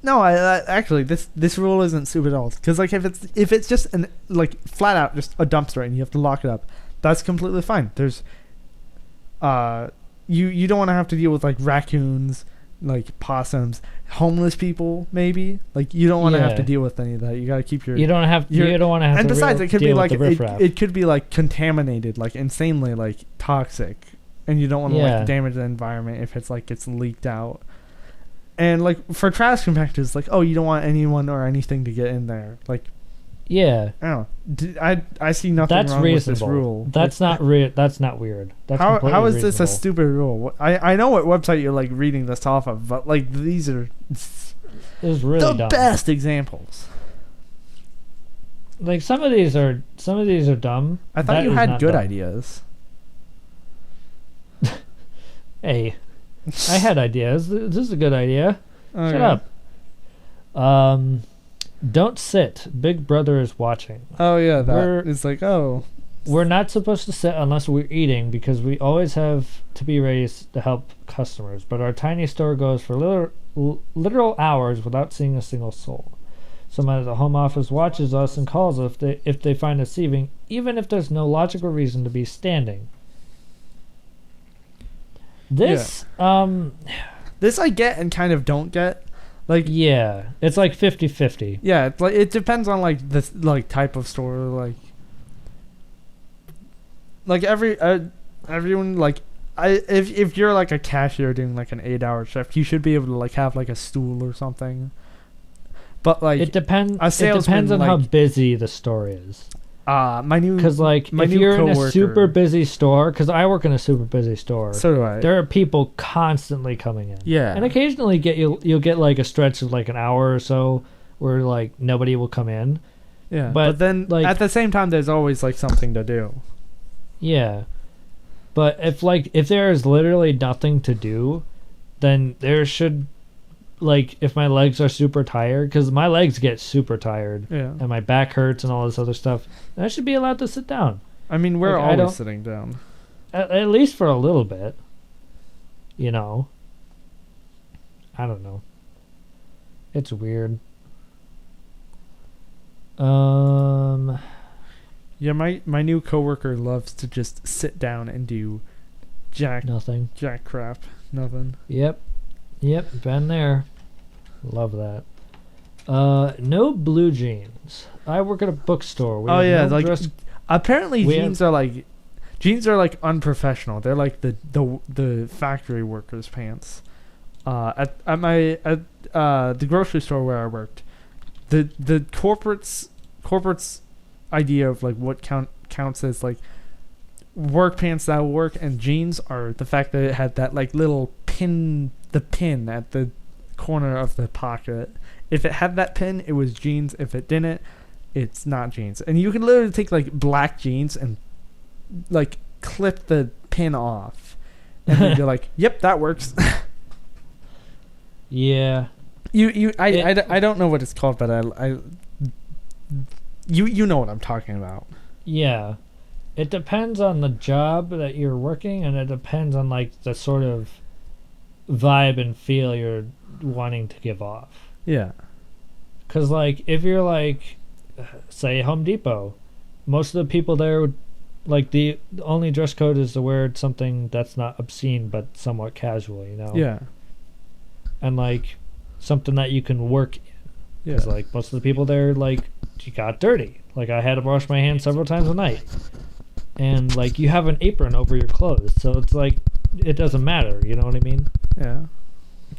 no, I actually this rule isn't stupid at all. Because like if it's just an like flat out just a dumpster and you have to lock it up, that's completely fine. There's you don't want to have to deal with like raccoons, like possums, homeless people maybe. Like you don't want to have Yeah. to deal with any of that. You got to keep your You don't want to have and to besides, it could be deal with like the riffraff. it could be like contaminated, like insanely like toxic, and you don't want to Yeah. like damage the environment if it's like gets leaked out. And like for trash compactors, like you don't want anyone or anything to get in there. Like Yeah, I don't know. I see nothing that's wrong reasonable. with this rule. That's Like, not that's not weird. That's how completely is this a reasonable. stupid rule? I know what website you're like reading this off of, but like these are It was really the dumb. best examples. Like some of these are dumb. I thought That you is had not good dumb. ideas. Hey, I had ideas. This is a good idea. Shut Okay. up. Don't sit. Big Brother is watching. Oh yeah, We're- that is like We're not supposed to sit unless we're eating because we always have to be ready to help customers. But our tiny store goes for literal hours without seeing a single soul. Someone at the home office watches us and calls us if they find us leaving, even if there's no logical reason to be standing. This, this I get and kind of don't get. Like yeah, it's like 50-50. yeah, it's like it depends on like the like type of store, like everyone like if you're like a cashier doing like an 8-hour shift, you should be able to like have like a stool or something. But like It depends. a It salesman, depends on how like- busy the store is. My new Because like my if new you're in a coworker- super busy store, because I work in a super busy store, So do I. there are people constantly coming in. Yeah. And occasionally you'll get like a stretch of like an hour or so where like nobody will come in. Yeah. but, But then like- at the same time, there's always like something to do. Yeah. But if there is literally nothing to do, then there should, like, if my legs are super tired, because my legs get super tired Yeah. and my back hurts and all this other stuff, then I should be allowed to sit down. I mean, we're Like, I don't- always sitting down. At least for a little bit. You know? I don't know. It's weird. Yeah, my new coworker loves to just sit down and do jack Nothing. crap. Nothing. Yep, been there. Love that. No blue jeans. I work at a bookstore. We Oh have yeah, no like dress. apparently we jeans are like unprofessional. They're like the factory workers' pants. At the grocery store where I worked, the corporate's idea of like what counts as like work pants that will work and jeans are the fact that it had that like little pin at the corner of the pocket. If it had that pin, it was jeans. If it didn't, it's not jeans. And you can literally take like black jeans and like clip the pin off, and then you're like, "Yep, that works." Yeah. I don't know what it's called, but you know what I'm talking about. Yeah. It depends on the job that you're working, and it depends on like the sort of vibe and feel you're wanting to give off. Yeah. Because like if you're like, say Home Depot, most of the people there would like the only dress code is to wear something that's not obscene but somewhat casual, you know. Yeah. And like something that you can work in. Yeah. Because like most of the people there, like, you got dirty. Like I had to wash my hands several times a night. And like you have an apron over your clothes, so it's like it doesn't matter, you know what I mean? Yeah.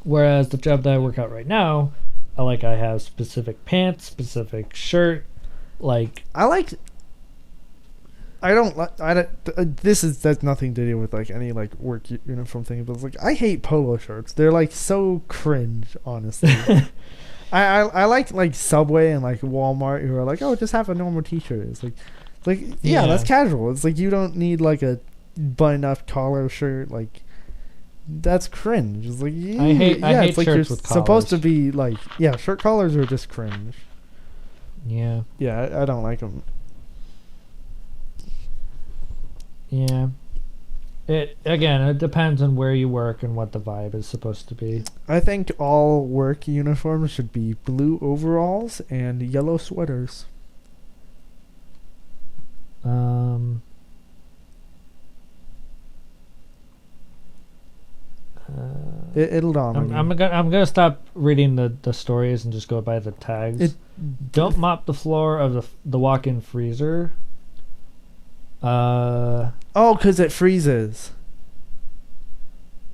Whereas the job that I work out right now, I have specific pants, specific shirt, like that's nothing to do with like any like work uniform thing, but it's like I hate polo shirts. They're like so cringe, honestly. I like Subway and like Walmart who are like, oh, just have a normal t-shirt. It's like yeah, that's casual. It's like you don't need like a button up collar shirt. Like that's cringe. It's like I hate it's like shirts you're with supposed to collars. be like, yeah, shirt collars are just cringe. yeah. Yeah, I don't like them. Yeah. It depends on where you work and what the vibe is supposed to be. I think all work uniforms should be blue overalls and yellow sweaters. It'll dawn on I'm you. gonna stop reading the stories and just go by the tags. Don't mop the floor of the walk-in freezer. Oh, because it freezes.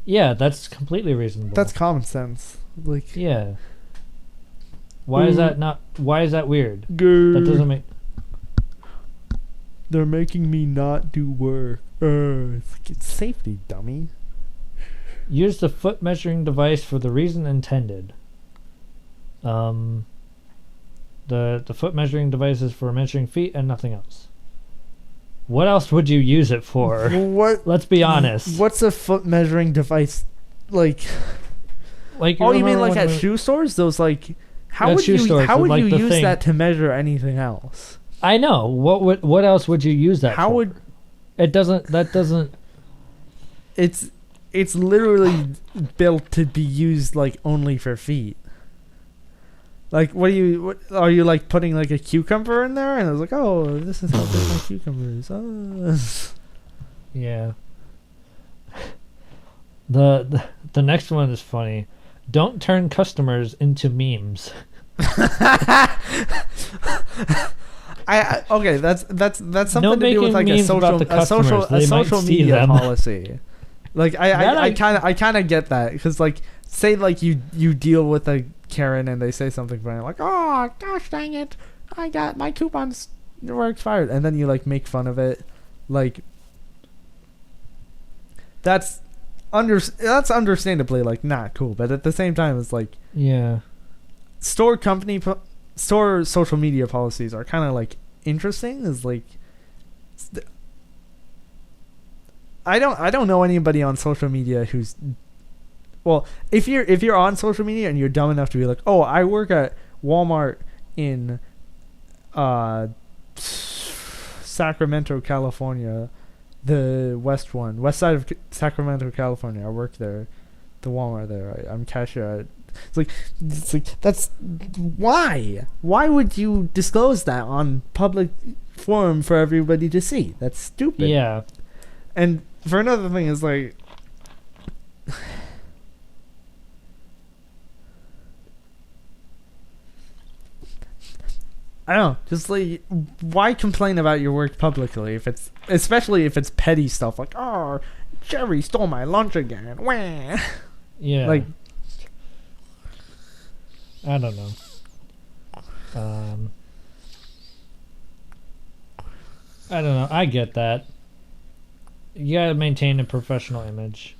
Yeah, that's completely reasonable. That's common sense. Like, yeah. Why is that not? Why is that weird? Grr. That doesn't make. They're making me not do work. It's safety, dummy. Use the foot measuring device for the reason intended. The foot measuring device is for measuring feet and nothing else. What else would you use it for? What? Let's be honest. What's a foot measuring device? Like, Like, oh, you mean remember like when at shoe stores? Those like, how At would shoe you stores, how would like you the use thing. that to measure anything else? I know. What else would you use that How for? would It doesn't. That doesn't. it's literally built to be used like only for feet. Like, what are you like putting like a cucumber in there? And I was like, oh, this is how big my cucumber is. Oh. Yeah. The next one is funny. Don't turn customers into memes. Okay, that's something No to do with making like a memes about the customers. They might social see media them. policy. Like I kind of get that, because like say like you deal with a Karen and they say something funny like, oh gosh dang it, I got my coupons your work expired, and then you like make fun of it, like that's understandably like not cool, but at the same time it's like Yeah. store social media policies are kind of like interesting. Is like I don't know anybody on social media who's, well, if you're on social media and you're dumb enough to be like, oh, I work at Walmart in Sacramento, California, the west side of Sacramento, California. I work there, the Walmart there. I'm cashier. It's like that's why would you disclose that on public forum for everybody to see? That's stupid. Yeah. And for another thing is like I don't know, just like why complain about your work publicly especially if it's petty stuff like, oh, Jerry stole my lunch again. Wah. Yeah. Like I don't know. I don't know. I get that. You gotta maintain a professional image.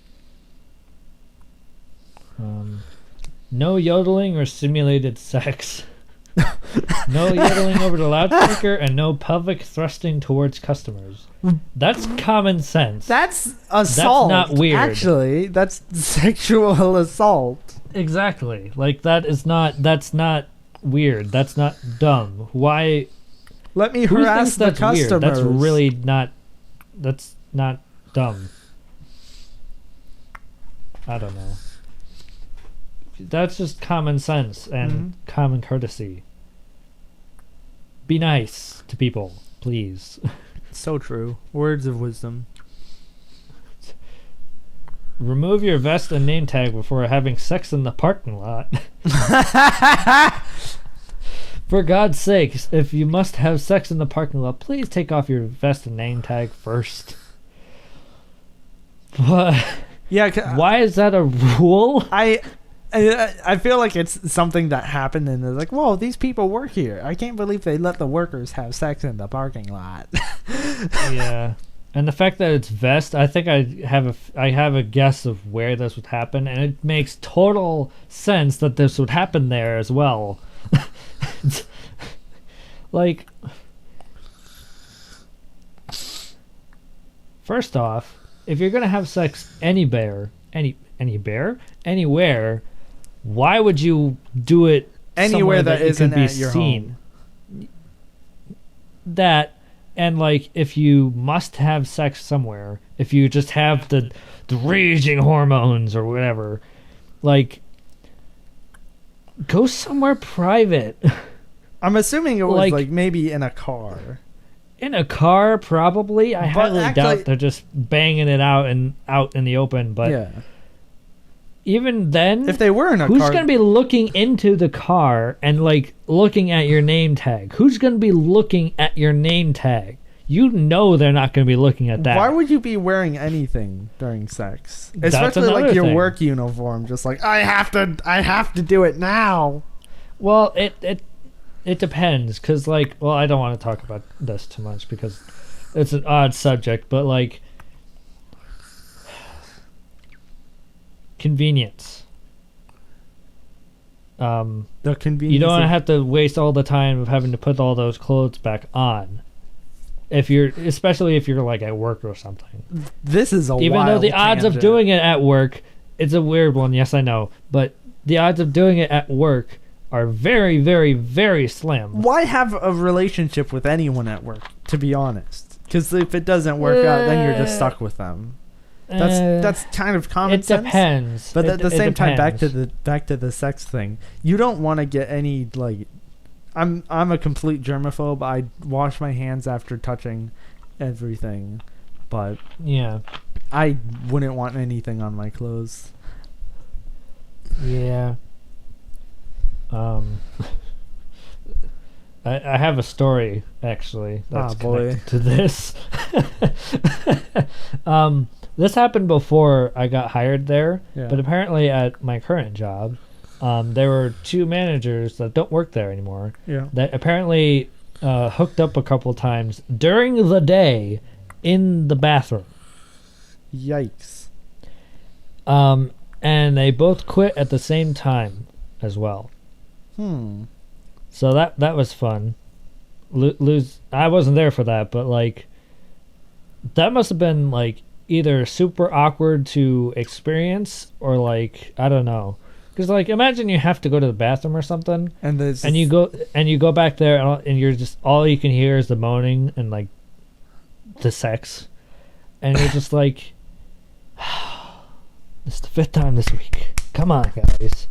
No yodeling or simulated sex. No yodeling over the loudspeaker, and no public thrusting towards customers. That's common sense. that's assault. That's not weird. Actually, that's sexual assault. Exactly. Like that's not weird. That's not dumb. Why? Let me Who harass thinks the that's customers. weird? That's really not. That's not dumb. I don't know. That's just common sense and common courtesy. Be nice to people, please. So true. Words of wisdom. Remove your vest and name tag before having sex in the parking lot. For God's sakes, if you must have sex in the parking lot, please take off your vest and name tag first. What? Yeah. Why is that a rule? I feel like it's something that happened and they're like, whoa, these people work here. I can't believe they let the workers have sex in the parking lot. Yeah. And the fact that it's vest, I think I have a guess of where this would happen, and it makes total sense that this would happen there as well. Like, first off, if you're gonna have sex anywhere, why would you do it Anywhere that it isn't could be at your seen? home. That, and like, if you must have sex somewhere, if you just have the raging hormones or whatever, like, go somewhere private. I'm assuming it was Like- like maybe in a car. In a car, probably. I But highly actually- doubt they're just banging it out in the open. But Yeah. even then, If they were in a who's car, going to be looking into the car and like looking at your name tag? Who's going to be looking at your name tag? You know they're not going to be looking at that. why would you be wearing anything during sex? That's Especially like another your thing. work uniform, just like I have to do it now. Well, it depends, because like, well, I don't want to talk about this too much because it's an odd subject, but like, convenience. The convenience. You don't of- have to waste all the time of having to put all those clothes back on. Especially if you're like at work or something. This is a Even though wild the odds of tangent. doing it at work, it's a weird one. Yes, I know, but the odds of doing it at work are very, very, very slim. Why have a relationship with anyone at work? To be honest, because if it doesn't work out, then you're just stuck with them. That's kind of common It sense. depends. But at the It same time, depends. back to the sex thing. You don't want to get any like. I'm a complete germaphobe. I wash my hands after touching everything, but Yeah. I wouldn't want anything on my clothes. Yeah. I have a story actually that's connected to this. This happened before I got hired there, Yeah. but apparently at my current job, there were two managers that don't work there anymore Yeah. that apparently hooked up a couple times during the day in the bathroom. Yikes. And they both quit at the same time as well. So that was fun. I wasn't there for that, but like that must have been like either super awkward to experience or like I don't know. Because like imagine you have to go to the bathroom or something, and you go back there and you're just all you can hear is the moaning and like the sex, and you're just like, this is the 5th time this week. Come on, guys.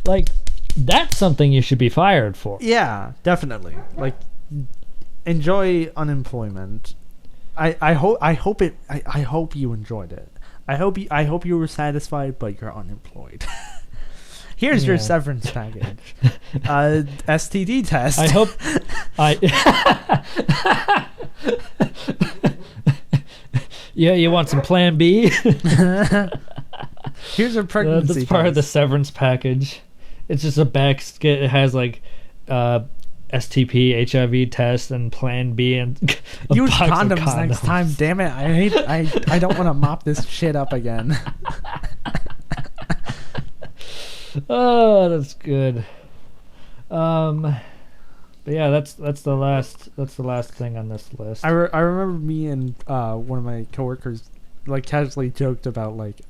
Like that's something you should be fired for. Yeah, definitely. Like enjoy unemployment. I hope you enjoyed it. I hope you were satisfied, but you're unemployed. Here's your severance package. STD test. I hope Yeah, you want some Plan B? Here's a pregnancy that's part of the severance package. It's just a basket. It has like STP, HIV test, and Plan B, and use condoms next time. Damn it! I don't want to mop this shit up again. Oh, that's good. But yeah, that's the last thing on this list. I remember me and one of my coworkers like casually joked about like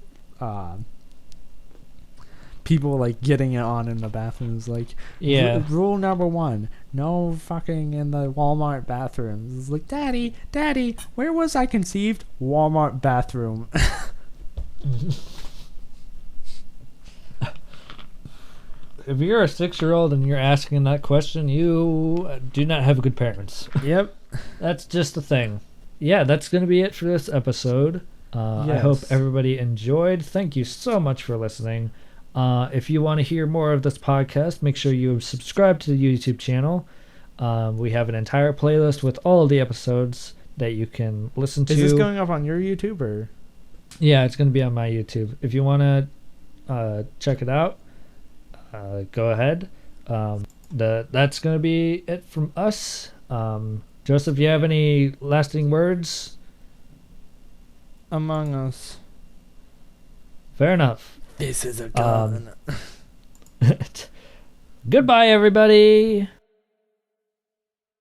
people like getting it on in the bathrooms. Like, rule number 1: no fucking in the Walmart bathrooms. It's like, daddy, where was I conceived? Walmart bathroom. If you're a 6-year-old and you're asking that question, you do not have good parents. Yep. That's just the thing. Yeah, that's going to be it for this episode. I hope everybody enjoyed. Thank you so much for listening. If you want to hear more of this podcast, make sure you subscribe to the YouTube channel. We have an entire playlist with all of the episodes that you can listen to. Is this going up on your YouTube or? Yeah, it's going to be on my YouTube. If you want to check it out, go ahead. That's going to be it from us. Joseph, you have any lasting words? Among Us. Fair enough. This is a gun. Goodbye, everybody.